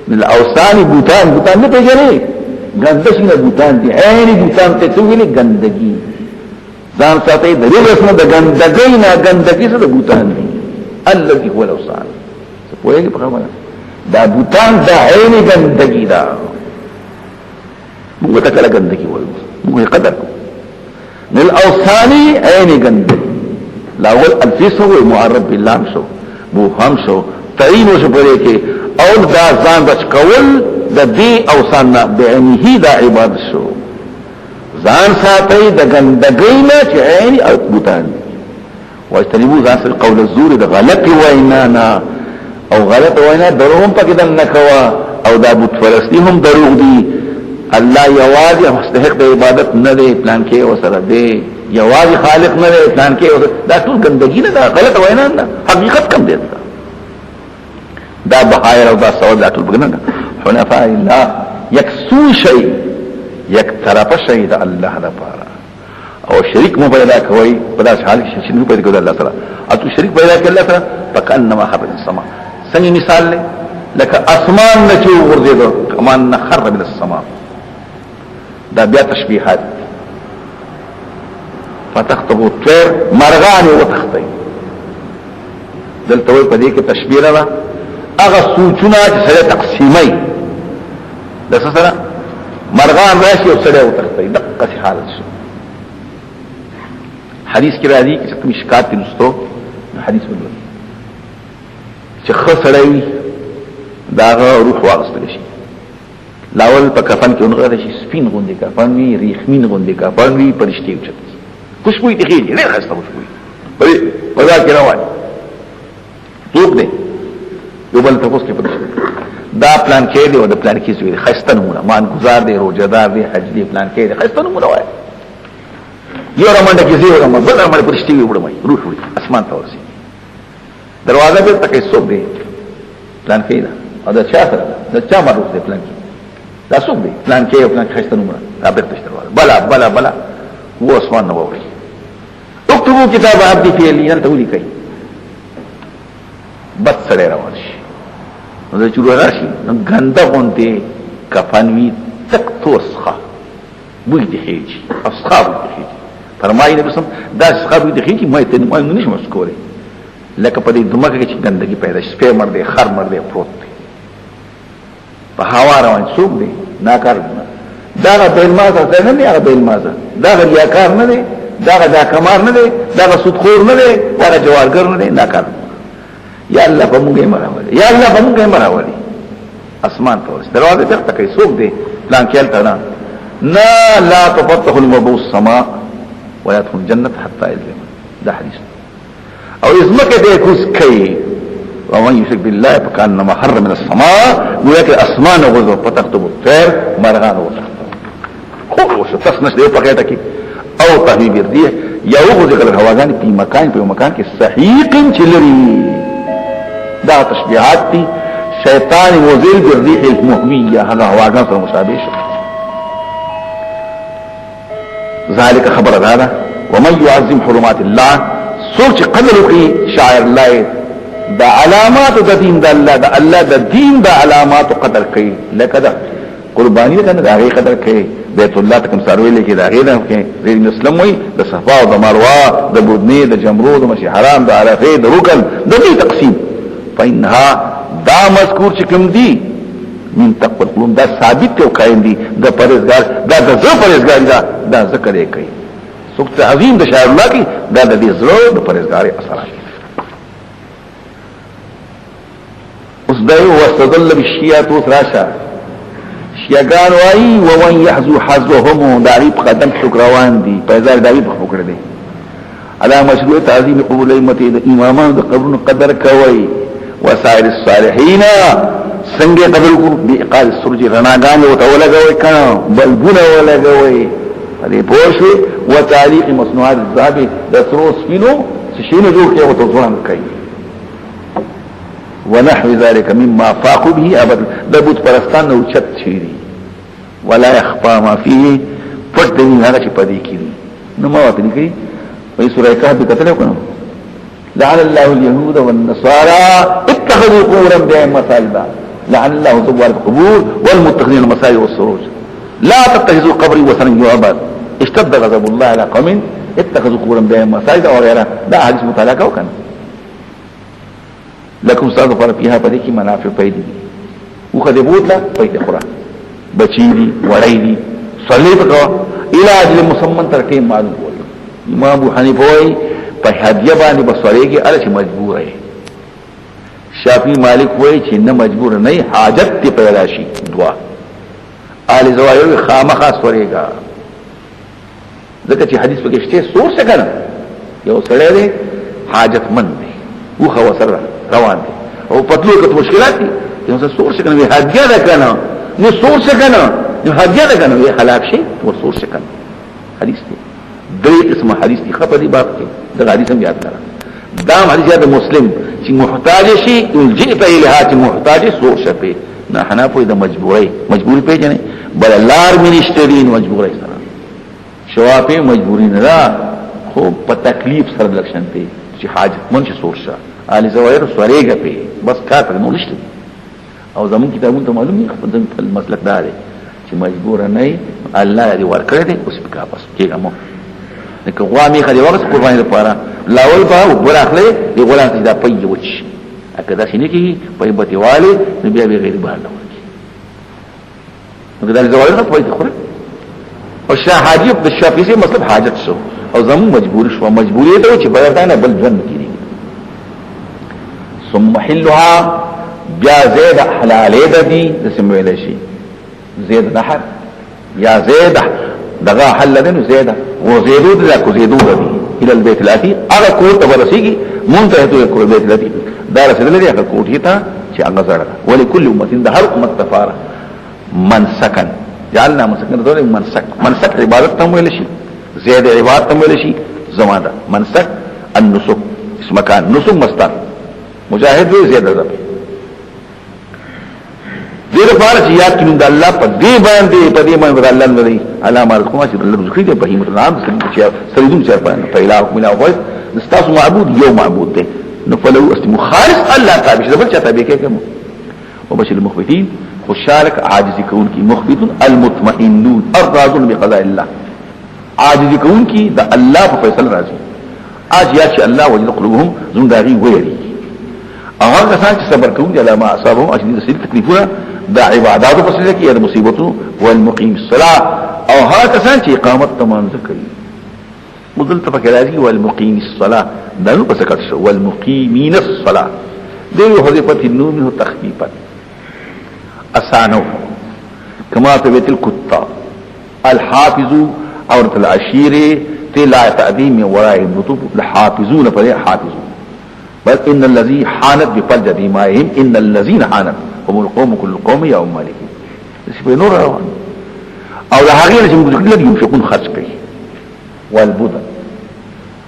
من الاوثان بوتان نه پیژنې گندشی نه بوتان دي عین بوتان ته ویلي گندگی ځان ساتي د دې رسمه د گندګۍ نه گندګۍ سره بوتان دي الذي هو الاوثان څه پوهیږي په خبره دا بوتان د عین گندگی دا موږ ته کله گندگی وایو موږ قدر نل اوثانی عین گندگی لاول الفیس هو معرب باللام شو مفهم شو تعین شو پرې کې او دا ځان بچ کول د دې اوثان بعینه دا عبادت شو ځان ساتي د ګندګۍ نه چې عین او بوتان واجتنبوا ځان سره قول الزور د غلط وینا او غلط وینا دروغ پکې دن نکوا او دا بت پرستی هم دروغ دي الله یوازې مستحق د عبادت نه دی پلان کې وسره دی یوازې خالق نه دی پلان کې دا ټول ګندګي نه دا غلط وینا نه حقیقت کم دی دا بحائر او دا سوال دا ټول بګنه حنفاء الله یکسو شی یک طرف شی د الله لپاره او شریک مو پیدا کوي په داس حال کې شریک مو پیدا کوي الله تعالی او تو شریک پیدا کوي الله تعالی فکانما خر من السماء څنګه مثال لکه اسمان نه چې ورځي کمان نه خر من السماء دا بیا تشبیحات فتخطبو الطير مرغان وتخطي دلته وي په دې کې تشبیه را هغه سوچونه چې سره تقسیمي د سره مرغان راشي او سره وتخطي دقه حالت شو حدیث کې راځي چې مشکات نستو حدیث ودی چې خسرای دا روح واغستل شي لاول په کفن کې اونغه شي سپین غوندې کفن وی ریخمین غوندې کفن وی پرشتي اوچت خوشبو دي غیر نه خسته خوشبو بری مزه کې روان ټوک دي یو بل تاسو کې پرشتي دا پلان کې دی او د پلان کې زوی خسته نمونه مان گزار دی روزدار دی حج دی پلان کې دی خسته نمونه وای یو رمانډه کې زیو رمانډه بل رمانډه پرشتي وړمای روح وړي اسمان ته ورسي دروازه به تکي سوق دی پلان کې دا او دا چا سره دا چا مروز دی پلان کې دا سوق دی پلان کې او پلان خسته نمونه دا به تشتر بلا هو اسمان نه ووري اكتبوا كتاب عبدي في اليان تولي کوي بد سره روان شي نو د چورو راشي نو ګنده غونته کفنوي تک توسخه بوی دی هیجی اصحاب دی هیجی فرمایي نبی سم دا اصحاب دی هیجی مې ته مې نشم مسکوره لکه په دې دماغ کې چې ګندګي پیدا شي په مر دې خر مر دې پروت دی په هوا روان څوک دی ناکار دا بیل مازه څنګه نه هغه بیل مازه دا ریاکار نه دی دا کمار نه دی دا سودخور نه دی دا جوارګر نه دی ناکار یا الله په موږ یې مراولي یا الله په موږ یې مراولي اسمان ته ورس دروازه ته تکي څوک دی پلان کې تل نه لا تفتح المبوس السماء ولا يدخل الجنه حتى يظلم دا حدیث او ازمکه دې کوس کوي ومن يشرك بالله فكانما حر من السماء ويأتي اسمان وغزو فتكتب الطير مرغان وتخطب خو تسنش دې پکې ټکی او تهيب الريح يوغز الهواغان في مكان کې سحيق چلري دا تشبيهات دي شيطان وزيل بالريح المهميه هذا هواغان سره مشابه شو ذلك خبر هذا ومن يعظم حرمات الله سوچ قدر کی شاعر الله دا علامات د دین د الله د الله د دین د علامات قدر کوي لکه دا قربانی کنه دا غي قدر کوي بیت الله تکم سروي لکه دا غي دا کوي رین اسلام وي د صفا او د مروه د بودنی د جمرود د مشي حرام د عرفه د رکن د دې تقسیم فإنها دا مذکور چې کوم دي من تقوى القلوب دا ثابت او قائم دي د پرهیزګار دا د زړه پرهیزګار دا ذکر یې کوي سوکت عظیم د شاعر الله کی دا د دې زړه د پرهیزګار اثرات اوس دایو واستدل بالشیعه راشا شیعگان وای ومن يحذو حظهم داری قدم شکروان دي پیزار داری بخوکړه دي علا مشروع تعظیم قبول ائمه د امامان د قبرونو قدر کوي وسائر الصالحین څنګه قبر کو بإقال السرج رناګان او تولګوي کنا بلبونه ولګوي دې پوښي وتعلیق مصنوعات الذهب د تروس فينو شینو جوړ کې او تزوان کوي ونحو ذلك مما فاق به ابدا دبوت پرستان او چت چيري ولا يخفى ما فيه فتني هغه چې پدې کړي نو ما وته نکي په سورې کهف کې کتل وکړو لعن الله اليهود والنصارى اتخذوا قبورا بهم مساجد لعن الله زوار القبور والمتخذين المساجد والسروج لا تتخذوا قبري وثنا يعبد اشتد غضب الله على قوم اتخذوا قبور انبيائهم مساجد او غیره دا حدیث مطالعه کو کنه لکم صادق پر فيها پدې کې منافع پیدا دي وخه دې بوتلا پیدا قران بچی دي وړای دي صلی په الى اجل مسمن تر ټیم معلوم وي امام ابو حنیفه وای په هدیه باندې بسوريږي الچ مجبور ہے شافعی مالک وای چې نه مجبور نه حاجت ته پیدا شي دعا آل زوایر خامخا سوريګا ځکه چې حدیث پکې شته سور څه کنه یو سره دی حاجت مند دی وخه وسره روان دي او پتلو کې مشکلات دي یو څه سور څه کنه هدیه ده کنه نو سور څه کنه نو هدیه ده کنه هلاک شي او سور څه کنه حدیث دی درې اسمه حدیث دی خبري باب کې دا حدیث هم یاد کړه دا حدیث د مسلم چې محتاج شي الجئت الها چې محتاج سور شپه نه حنا په د مجبوري پیژنې بل لار منشترین مجبوري سره شوافه مجبوری نه دا خو په تکلیف سره لکشن ته چې حاجت من شي سور شه آل زوایر سوريګه په بس کار نه نشته او زمون کتابونه ته معلوم نه خپل مسلک دا دی چې مجبور نه الله دې ورکړي دي اوس په کاپس کېږم نو غوامي خدي وخت قرباني لپاره لاول به وراخلې دی غلام ته دا پي وچ اګه دا شنه کې په بتیواله نو بیا به غیر بار نه ورکی نو دا زوایر په دې خو او شاهدی د شافعي مطلب حاجت شو او زمو مجبور شو مجبوریت او چې بیرته بل ژوند کړي ثم حلها بیا زید حلال ددی د سمویل شي زید نحر یا زید دغه حل دن زید و زیدو د کو زیدو ددی الى البيت الاتي هغه کو ته ورسیږي منتهى ته کو البيت الاتي دا رسول الله هغه کوټی ته چې هغه زړه ولکل امه د هر امت تفاره من سکن جعلنا مسکن دول منسک عبادت تم ویل شي زید عبادت تم ویل شي زماده منسک النسک اسم مکان نسک مصدر مجاهد وی زید رب دیر فارس یاد کینو د الله په دی باندې په دی باندې الله نبی علامه رحمه چې الله ذکر دی بهیمه العام سریدون چر باندې پیلا حکم الله وایي استاس معبود یو معبود دی نو فلو اسم خالص الله تعالی چې بل چا تابع کوي وبشر المخبتين خوشالک عاجز کون کی مخبتون المطمئنون الراضون بقضاء الله عاجز کون کی دا الله په فیصله راځي اج یا چې الله وجل قلوبهم زون داغي ويري او هغه څنګه چې صبر کوي علامه اصحابهم اجل سید تکلیفونه دا عبادت په سره کې د مصیبتونو والمقيم الصلاه او هغه څنګه چې اقامت تمام کوي مدل تفکر راځي والمقيم الصلاه دا نو په څه شو والمقيمين الصلاه دغه حذفت النون منه تخفيفا اسانو كما في بيت الكتاب الحافظ او العشير لا تقديم وراء النطب لحافظون فلا حافظون بل ان الذي حانت بفلج دمائهم ان الذين حانت هم القوم كل قوم يوم مالك اسمه نور روان او لهغير چې موږ ذکر ينفقون خرج کوي والبدن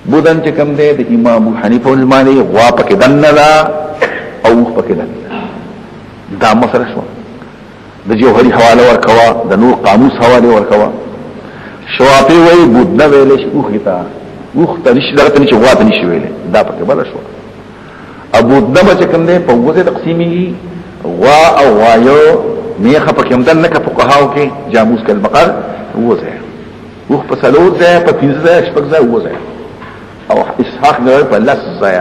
بدن چې کوم دی د امام ابو حنیفه المالي غوا پکې دنلا او پکې دنلا دا مسله شو د جوهری حواله ورکوا د نور قاموس حواله ورکوا شوافی وی بدن ویل شي اوختا اوخته نشي درته نشي غوا ته نشي ویل دا پکې بل شو ابو دمه چې کوم دی په وځه تقسیمي غوا او غایو میخه پکې همدن نه فقهاو کې جاموس کل بقر وځه اوخ په سلوت ځای په پینځه شپږ ځای وځه او اسحاق نه په لس ځای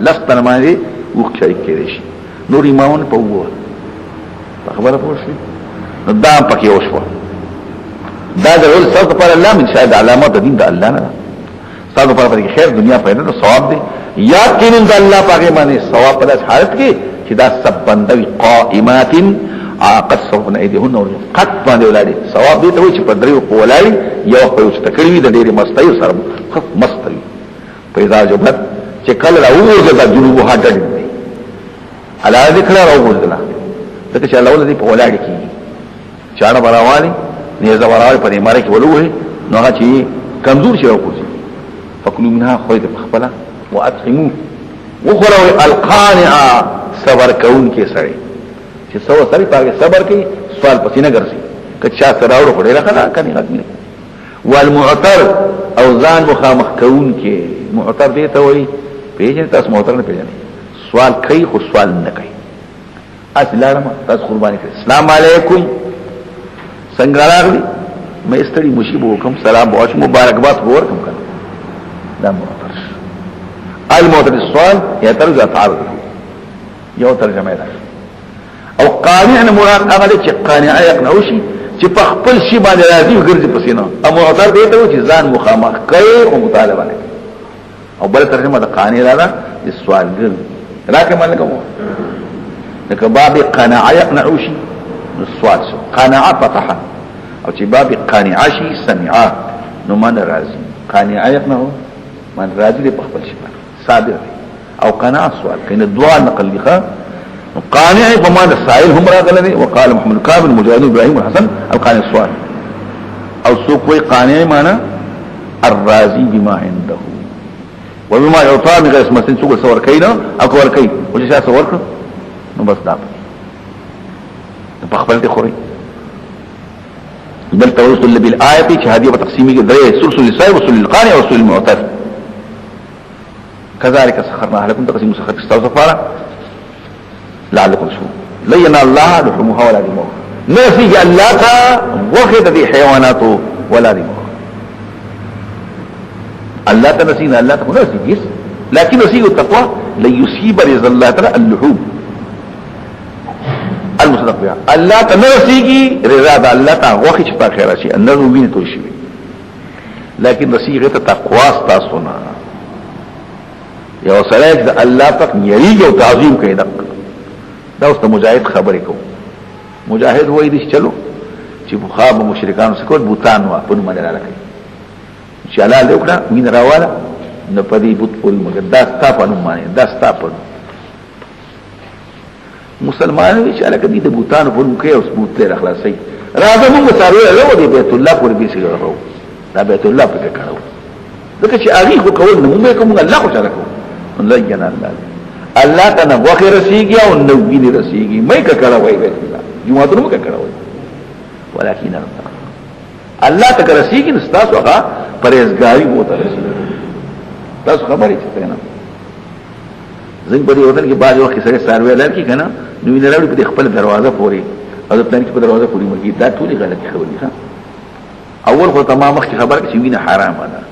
لس تنمانه اوخ شي کېږي شي نور امامون په وو خبره پوښي نو دا پکې وشو دا د ول څه په الله من شاهد علامات دین د الله نه ستاسو په اړه خیر دنیا پیدا او ثواب دی یاد کینن د الله پاګه باندې ثواب په حالت کې چې دا سب بندوي قائمات عقد صوفنا ايديهن قد باندې ولادي ثواب دی ته چې په دریو قولای یو په یو تکریوی د ډېری مستای سره خف مستوي پیدا جبت چې کله راوځي د جنوب هاټل دی علا ذکر راوځي ځکه چې الله ولدي په ولاړ کې چاړه براوالي نه زوراوي په اماره کې ولوه نو هغه چې کمزور شي او کوزي فكلوا منها خير مخبله واطعموا وخروا القانع صبر كون کې سره چې سو سره پاګه صبر کې سوال پسې نه ګرځي کچا سره اورو په ډیره خلا کني غږ والمعتر او ځان مخامخ کون کې معتر دې ته وایي پیژنې تاسو معتر نه پیژنې سوال کوي خو سوال نه کوي اسلام تاسو قرباني کړئ السلام علیکم څنګه راغلی مې استړي مصیب وکم سلام واش مبارکباد ورکم کنه دا معتر المعتر السؤال يترجع تعرض یو ترجمه ده او قانع مراد هغه چې قانع يقنعو شي چې په خپل شی باندې راضي وګرځي پسینه او معتر دی ته چې ځان مخامخ کوي او مطالبه نه کوي او بل ترجمه ده قانع ده السؤال ګل راکه مالک مو لکه باب قناع يقنعو شي السؤال شو قناع فتح او چې باب قانع شي سمع نو من راضي قانع يقنعو من راضي په خپل شی باندې صادق او قناع سؤال کینه دعا نقل لخوا قانع بمعنى السائل هم راغله وقال محمد كامل مجاهد ابراهيم الحسن القانع السؤال او سو کوئی قانع معنی الراضي بما عنده وبما يعطى من غير اسمه سو صور کینا او ور کوي او چې صور کړو نو بس دا په خپل دي خوري بل توصل بالايه چې هديه تقسيمي درې سلسله السائل وسلسله القانع وسلسله المعترف كذلك سخرنا لكم تقسيم مسخر استوصفارا لعلكم تشكرون لينا الله لحمها ولا دماغ نفي الله وخذ في حيواناته ولا دماغ الله تنسينا الله تكون نسيجيس لكن نسيج التقوى ليصيب رضا الله تعالى اللحوم المصدق بها الله تنسيجي رضا الله تعالى وخذ شفا خيرا شيء النظر بين توشي لكن نسيج التقوى استاسونا یو سره د الله پاک یریږي او تعظیم کوي دا اوس مجاهد خبرې کو مجاهد وایي دې چلو چې بخاب مشرکان سکول بوتان وا په نوم نه راکړي چې الله له وکړه مين راواله نه پدې بوت پول مګر دا ستا په نوم باندې دا ستا په مسلمانانو چې الله کدي د بوتان په نوم کې اوس بوت له اخلاصي راځه موږ سره له دې بیت الله پر دې سره راو دا بیت الله په کې کړو دغه چې اړي خو کول نه موږ کوم الله خو چاره کوو الله جنا الله تعالی وخت رسیږي او نو ویني رسیږي مې کړه وای بیت الله جمعه نو کړه وای ولکن الله تعالی رسیږي نستاسو هغه پرهیزګاری وته رسیږي تاسو خبرې څه نه زين په دې وطن کې باج وخت سره سروي لر کې کنه نو ویني راوړي په خپل دروازه پوري او د پلان کې په دروازه پوري مرګي دا ټولي غلطي خبرې ښه اول خو تمام مخکې خبره چې وینه حرام ده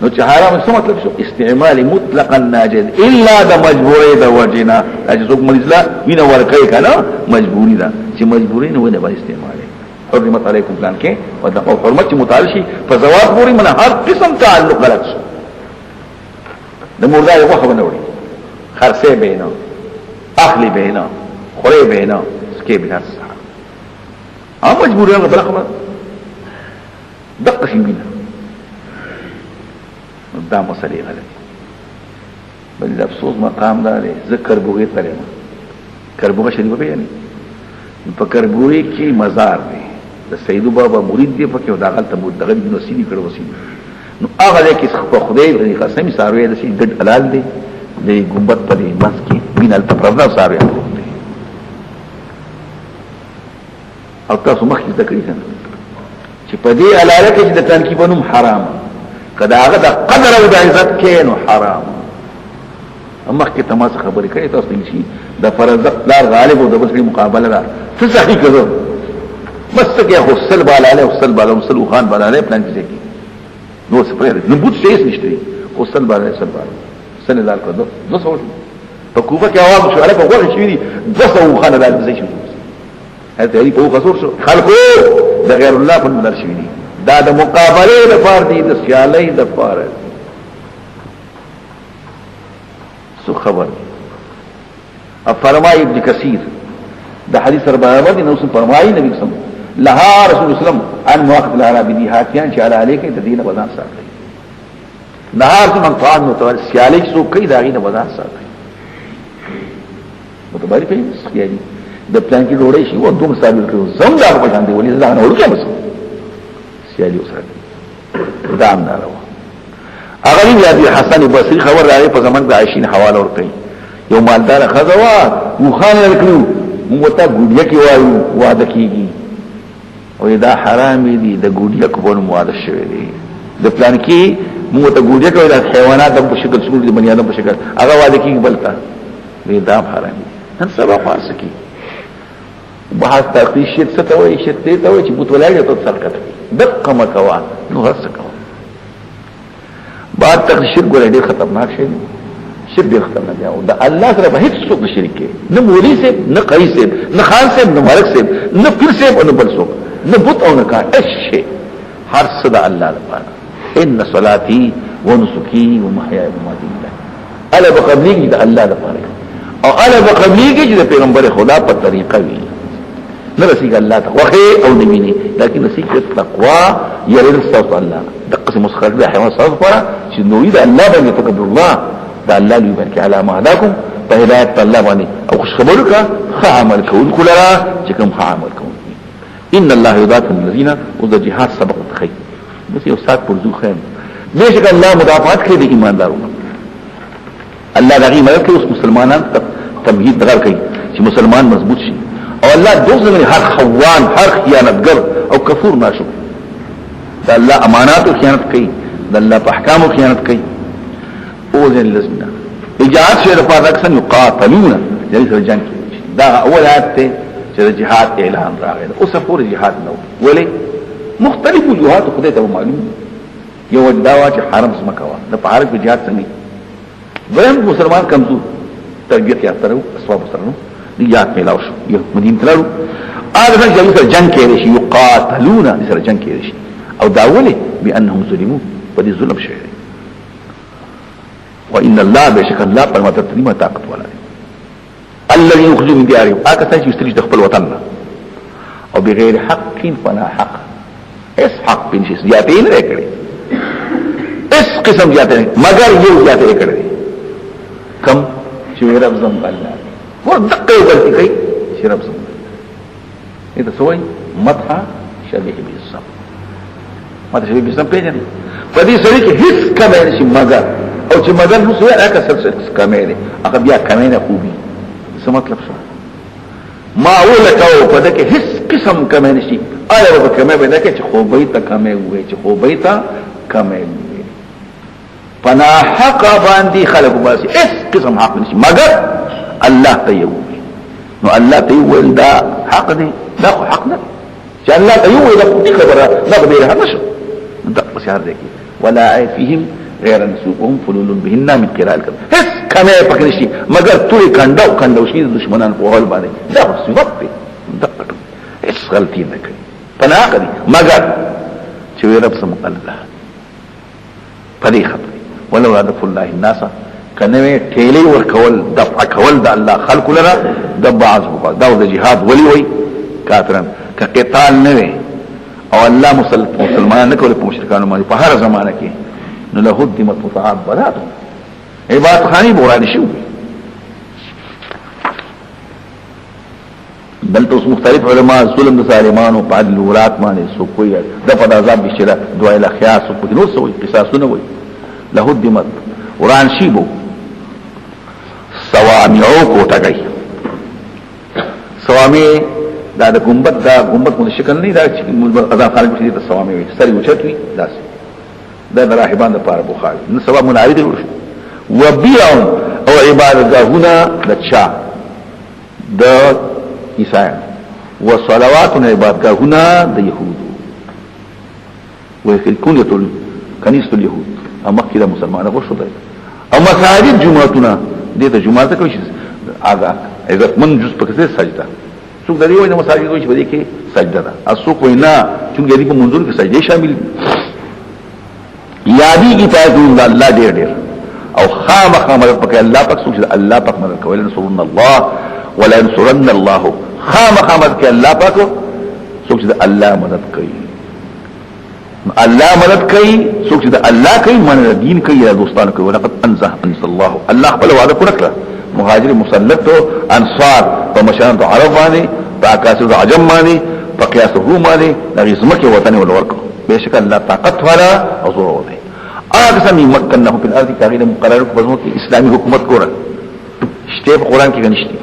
نو چې حرام څه مطلب شو استعمال مطلقا ناجز الا د مجبورې د وجنا چې څوک مریض لا وینه ورکړي کنه مجبوری ده چې مجبورې نه ونه به استعمال حرمت علیکم پلان کې او د حرمت متعلق شي فزوات پوری من هر قسم تعلق غلط شو د مردار یو خبر نه وړي خرڅه بینه اخلی بینه خوري بینه سکه بنا صح ا مجبورې نه بل خبر دقه شي بینه دا مسئله غلطه بل د افسوس مقام دا دی ذکر بوغه ترې کربوغه شریف به یعنی په کربوغه کې مزار دی د سید بابا مرید دی په کې دا غلطه مو دغه نو سیدی کړو وسی نو هغه کې په خدای غني قسم ساروي د سید ګډ حلال دی د ګمبد په دې مس کې مين التفرض ساروي او تاسو مخکې ذکر کړئ چې په دې علاوه کې د تنکیبونم حرام کدا هغه د قدر او د عزت کینو حرام مخکې تماس خبرې کوي تاسو شي د فرض لار غالب او د بل مقابله ده څه صحیح کړو بس کې حسل بالا له حسل بالا حسل خان بالا له پلان کې نو سپره نو بوت شي نشته حسل بالا حسل بالا سن لال کړو 200 په کوفه کې आवाज شو علاوه وګورئ چې 200 خان لال ځای شو هته یې په خسور شو خلکو د غیر الله په مدار شي دا د مقابله لپاره دي د سیالۍ لپاره سو خبر فرمای ابن کثیر د حدیث رباوی دی نو فرمای نبی صلی الله لها رسول الله صلی عن مواقف العرب دي حاتیان چې علی علیک تدین وزن ساتي نهار من طعام متوال سیالۍ سو کوي دا غینه وزن ساتي متباری په سیالۍ د پلان کې ډوړې شي و دوم ثابت کړو زم دا په باندې ولې ځان ورکه بس سیالي وسره دام نارو اغلی بیا حسن بصری خبر راغی په زمان د عائشین حواله ورکړي یو مالدار خزوا مخان ورکړو موږ ته ګډیا کې وایو واده کیږي او دا حرام دي د ګډیا کو په واده شوی دی د پلان کې موږ ته ګډیا کوي د حیوانات په شکل څلور د بنی آدم په شکل هغه واده کیږي بلته دا حرام دي نن سبا خاص کی بحث تحقیق شت ستوي شت ته وي چې بوت ولای ته سرکته دقه مکوا نو هرڅه بعد تک شرک ګورې ډېر خطرناک شی دی شرک ډېر خطرناک دی او د الله سره به هیڅ څوک شریک کې نه مولوی صاحب نه قاری صاحب نه خان صاحب نه مالک صاحب نه پیر صاحب او نه بل څوک نه بت او نه کار شي هر څه د الله لپاره ان صلاتي ونسكي ومحياي ومماتي لله الا بقبليږي د الله لپاره او الا بقبليږي چې د پیغمبر خدا په طریقه وي نه رسیږي الله ته وخي او نمینه لكن رسیږي تقوا يرد صوت الله دقه مسخر به حيوان صوت لپاره چې نو دا الله باندې تقبل الله دا الله لوي باندې علامه علاکم په هدایت الله باندې او خوش خبرك خامل كون كلرا چې کوم خامل كون ان الله يضاف الذين وذ جهاد سبقت خير بس یو سات پرزو خیر بشک الله مدافعات کوي د ایماندارونو الله دغه مدد کوي اوس مسلمانان تمهید دغه کوي چې مسلمان مضبوط شي او الله دوزنه هر خوان هر خیانتګر او کفور ناشکر دا الله امانات او خیانت کوي دا الله په احکام او خیانت کوي او ذل لزمنا اجازه شي رفع اکثر يقاتلون جليس الجنگ دا اول آیت ته چې جهاد اعلان راغی اوس پورې جهاد نو ولی مختلف وجوهات خدای ته معلوم یو داوا چې حرم سمکوا د حرم په جهاد څنګه ویم مسلمان کمزور تربیت یافته او اسباب سره دی یاد میلاو شو یو مدینه تلو هغه څنګه چې جنگ کوي شي یقاتلون سره جنگ کوي شي او داوله بانهم ظلموا ودي ظلم شي وان الله بشک الله پر متتنی طاقت والا الذي يخرج من ديارهم هغه څنګه چې استریج د خپل وطن او بغیر حق فلا حق اس حق بنشي زیاتې نه کړې اس قسم زیاتې مگر یو زیاتې کړې کم چې رب زم الله ور دقه غلطي کوي چې رب زم اته سوې مدح شبيه بالصم مدح شبيه بالصم پیژنې په دې سره کې هیڅ کمه نشي مگر او چې مگر نو سوې هغه څه کمه نه هغه بیا کمه نه خوبي څه مطلب څه ما ولکاو په دغه هیڅ قسم کمه نشي آیا به کمه به دغه چې خو به تا کمه وي چې خو به تا کمه وي پنا حق باندې خلق باسي هیڅ قسم حق نشي مگر الله ته یو نو الله ته یو دا حق دی دا حق نه چې الله ته یو دا خبره دا به نه نشو دا څه دی ولا فيهم غیر نسوقهم فلول بهن من قراء الكلام هیڅ کمه پکې نشي مگر توي کندو شي دشمنان په حال باندې دا صفت دی دقه هیڅ غلطي نه کوي پناه کوي مگر چې رب سم الله پدې خبره ولو هدف الله الناس کنه ټیلې ور کول دفع کول د الله خلق لره د بعض دا د جهاد ولي وي کافرن ک قتال نه وي او الله مسلمان نه کوي په مشرکانو باندې په هر زمانه کې نو له هدمت متعبدات عبادت خاني بوراني شو بلته اوس مختلف علما ظلم د ظالمانو په عدل ولات باندې سو کوی د په عذاب بشره دوای له خیاس او په نو سوې قصاصونه وي له هدمت وران شيبو سوامعو کوټګي سوامع دا د ګمبد مون شکل نه دا چې عذاب خارج شي د سوامع وي سړي وچتوي داس دا راهبان د پاره بخاري نو سبا منعرض وبيعهم او عبادتهنا لچا د عیسایان وصلواتنا عبادتهنا د يهود ويكون يتل كنيسه اليهود اما كده مسلمانانه وشو ده او مساجد جمعتنا دې ته جمعه ته کوي اګه عزت من جز پکې سجده څوک د دې ویني مساجد کوي چې بده کې سجده ده اسو کوئی نه چې دې په منظور کې سجده شامل یادی کی تعظیم الله ډېر او خامخ مدد پکې الله پاک څوک الله پاک مدد کوي نصرن الله ولا ينصرن الله خامخ مدد کوي الله پاک څوک الله مدد کوي الله مدد کوي څوک الله کوي من دین کوي یا دوستانه کوي ولقد انزه الله الله خپل وعده کړکړه مهاجر مسلط انصار په مشان عرب باندې پاکاسو عجم باندې پقیاس روم باندې دغه زمکه وطن ولورکو بشک الله طاقت والا او زور وده اګه سمي مکنه په الارض کاغید مقرر کو بزمو کې اسلامي حکومت ګوره شته په قران کې غنښتي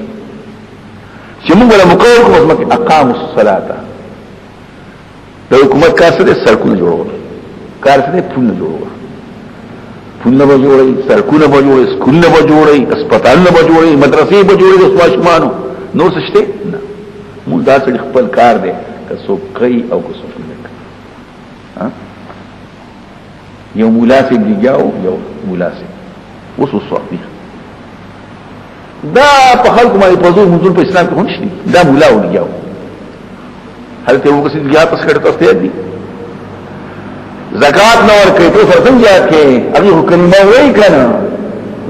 چې موږ له مقرر کو بزمو کې اقاموا الصلاه د حکومت کار سره سرکونه جوړول کار سره پونه جوړول پونه به جوړي سرکونه به جوړي سکونه به جوړي هسپتالونه به جوړي مدرسې به جوړي د سواشمانو نو څه شته نه موږ دا څه خپل کار دی که څوک کوي او که څوک نه یو مولاسب لګیاو یو مولاسب وسو صحبی دا په خلکو باندې په حضور منظور په اسلام کې هنشتي دا مولا ولګیاو حضرت ابو بکر صدیق تاسو کړه تاسو ته دي زکات نو ورکړي ته څنګه کې هغه کلمه وایي کنه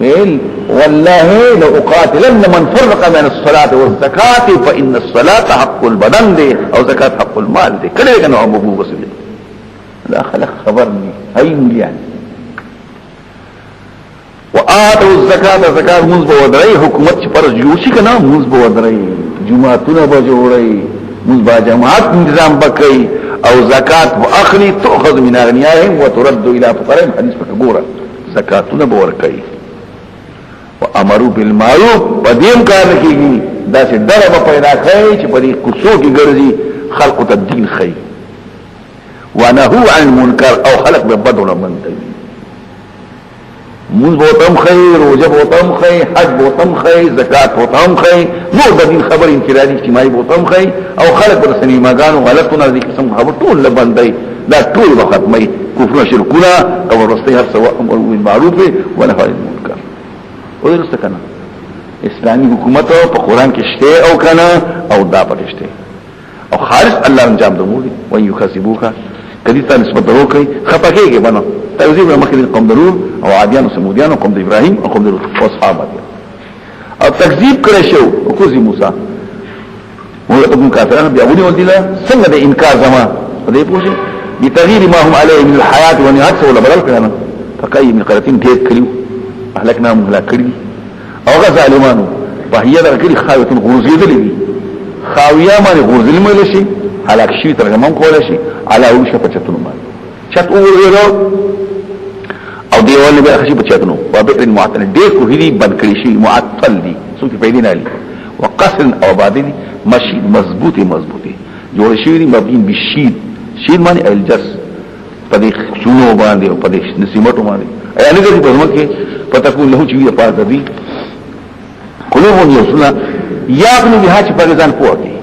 ویل والله لو اقاتلن من فرق بين الصلاه والزكاه فان الصلاه حق البدن دي او زکات حق المال دي کله کنه ابو بکر صدیق لا خلق خبرني اي مليان وآتوا الزکات زکات منذ بودري حکومت چې فرض جوشي کنه منذ بودري جمعهونه بجوړي منذ با جماعت نظام بکي او زکات واخري تؤخذ من اغنيائهم وترد الى فقراء حديث فكبورا زکاتونه بورکي وامروا بالمعروف بدیم کار کیږي دا چې دربه پیدا کوي چې په دې کوڅو کې ګرځي خلق ته دین خي ونهوا عن المنکر او خلق به بدل منتهي منذ بوتم خیر روزه بوتم خیر حج بوتم خیر زکات بوتم خیر نو د دین خبر انفرادي اجتماعي بوتم خیر او خلق پر سنیماګانو غلطونه دي قسم خبر ټول لبندای لا ټول ختمي کفر شرکونه او ورسته هر سوا امر بالمعروف ونهى عن المنکر او درسته کنه اسلامي حکومت په قران کې شته او کنه او دا پکې شته او خالص الله انجام دموري وان يكذبوك کدي ته نسبت وکي خپکهږي بنو توزیع مخکې قوم ضرور او عادیان او سمودیان او قوم د ابراهيم او قوم د اصحاب او تکذیب کړی شو او کوزي موسی موږ ته کافرانو بیا ونی ودیلا څنګه د انکار زما په دې پوښي بتغيير ما هم عليه من الحياه ونهات ولا بدل کړه فقای من قرتين دې کړیو اهلكنا مهلاك کړی او غ ظالمانو فهي درکړي خاوتن غورزیدلې خاویا باندې غورزل مې لشي هلاک شي ترجمه کول شي علا او شپچتون باندې چت وګورو او دیوال به خشي بچتنو وبئر معطل دې کو هدي بند کړی شي معطل دي څو کې پیدا نه لري وقصر او بادي مشي مضبوطي جوړ شي مبين بالشيد شيد معنی الجس پدې چونو باندې او پدې نسیمټو باندې ایا نه دې په موږ کې پتاکو له چوي په دې قلوب یوسنا یابنو بها چې په ځان پوهه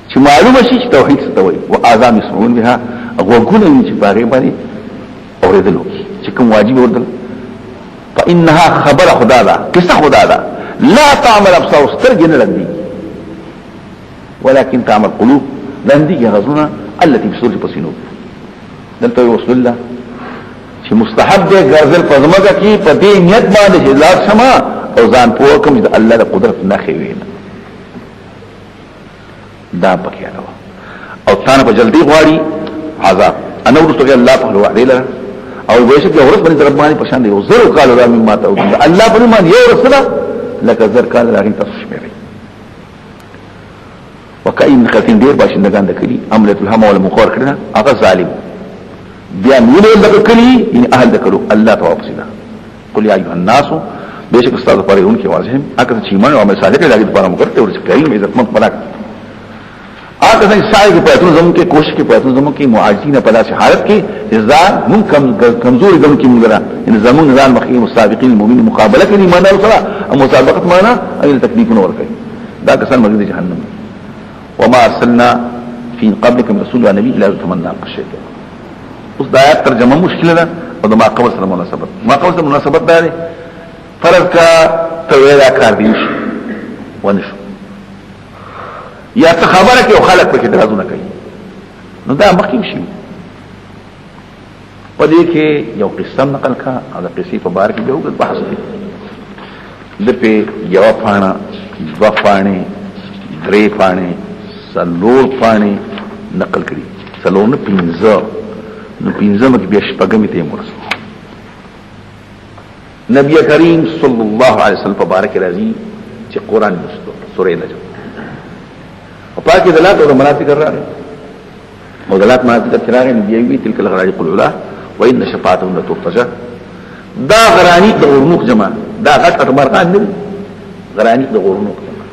چې معلومه شي چې توحید څه وایي او اذان يسمعون بها وغونه چې باغې باندې اوریدلو چې کوم واجب اوردل فانها خبر خدا دا کیسه خدا دا لا تعمل ابصار استرجن لندي ولكن تعمل قلوب لندي غزونا التي بصدور بسينو دلته رسول الله چې مستحب دی ګرځل پزماګه کې په دې نیت باندې چې لا سما او ځان پوه کوم چې الله د قدرت نه خوي دا پکې راو او تانه په جلدی غواړي عذاب انا ورته الله په وعده لره او ویشه کې اورس باندې رب باندې پښان دی او زر قال را مما ته الله په ایمان یو رسول لکه زر قال راغی تاسو شمېري وکاین خلفین دیر باشندگان د کلی عملت الهم ولا مخور کړه هغه ظالم بیا مين لکه کلی ان اهل دکلو الله توافقنا قل يا ايها الناس بشک استاد پاره انکی واضح اکه چې ایمان او عمل صالح لري د لپاره مقرر او کریم عزت مند بنا آکه څنګه سایه په پاتون زمو کې کوشش کې پاتون زمو کې معاجزین په داسې حالت کې ځان مون کمزوري زمو کې مونږ را ان زمو ځان مخکې مسابقین المؤمنین مقابله کې ایمان او صلاح او مسابقه معنا ایل تکلیفونه ورکړي دا کسان مرګ د جهنم وما ارسلنا في قبلك من رسول ونبي الا تمنى الشيء اوس دا آیات ترجمه مشکله ده او د ما قبل سره مناسبت ما قبل سره مناسبت ده فرض کا تویلا کار دی ونشو یا څه خبره کې او خلق پکې درازونه کوي نو دا مخکې شي په دې کې یو قصه نقل کا هغه قصې په بار کې به وګت بحث وکړي د په یو پاڼه دوا پاڼه درې پاڼه څلور پاڼه نقل کړي څلور نه پنځه نو پنځه مکه بیا شپږمې ته مرسته نبی کریم صلی الله علیه وسلم په بارک راځي چې قران مستو سورې نجم او پاکي دلات او مناسک راغلي او دلات مناسک راغلي نبی وی تلک الغرائق العلا وان شفاعتهم لترتجى دا غرانیق د غرنوق جمع دا غټ مرغان نه غرانیق د غرنوق جمع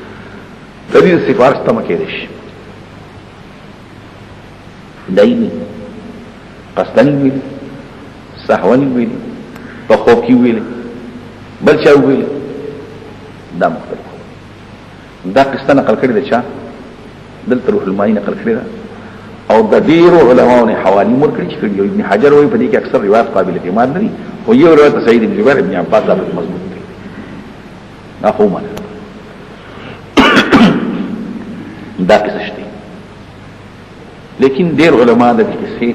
د دې سفارش ته مکه دي دایي قصدنی ویل صحوانی ویل په خوب کې ویل بل چا ویل دا مختلف دا قصه نقل کړی ده چا دلته روح المانی نقل کړی ده او د ډیرو علماء نه حوالی مرکړي چې ابن حجر وایي په دې کې اکثر روایت قابل اعتماد نه دي خو یو روایت سعید بن جبیر ابن عباس دا مضبوط دی نه خو مانه دا کیسه شته لیکن ډیر علماء د دې کیسې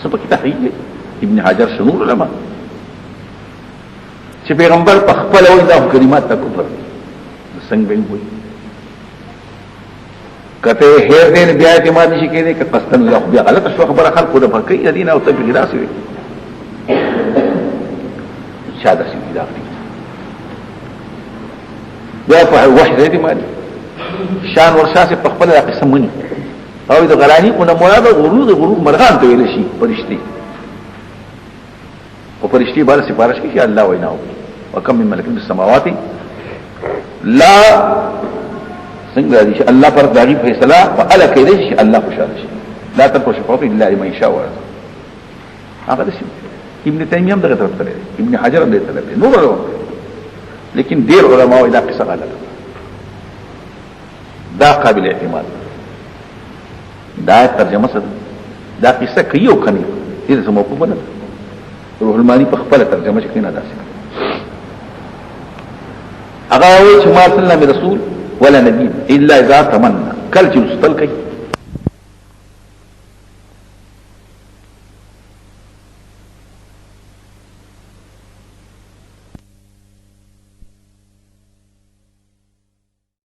سبق تحقیق ابن حجر شنور علماء چې پیغمبر په خپل وایي دا کلمات د کفر څنګه وایي کته هر دین بیا اعتماد نشي کېدی که قصدن لا بیا غلط شو خبره خلق د فرقي دین او تبلیغ راسي شاده سي دا بیا په وحده اعتماد شان ورشاسه په خپل قسم مني او د غرانی کو نه مراد غرور مرغان ته ویل شي پرشتي او پرشتي بار سفارش کوي الله وینا وکم من ملک السماوات لا څنګه دي چې الله پر داغي فیصله فعل کوي چې الله خوشاله شي لا تنفع شفاعته الا لمن شاء هغه دي ابن تیمیه هم دغه طرف ته ابن حجر هم دغه طرف ته نور لیکن ډیر علماء دا قصه غلطه دا قابل اعتماد دا ترجمه څه دا قصه کوي او کني دې سمو په بدل روح المانی په خپل ترجمه کې نه داسې هغه وایي چې ما صلی الله رسول ولا نبي الا اذا تمنى کل چې مستل کوي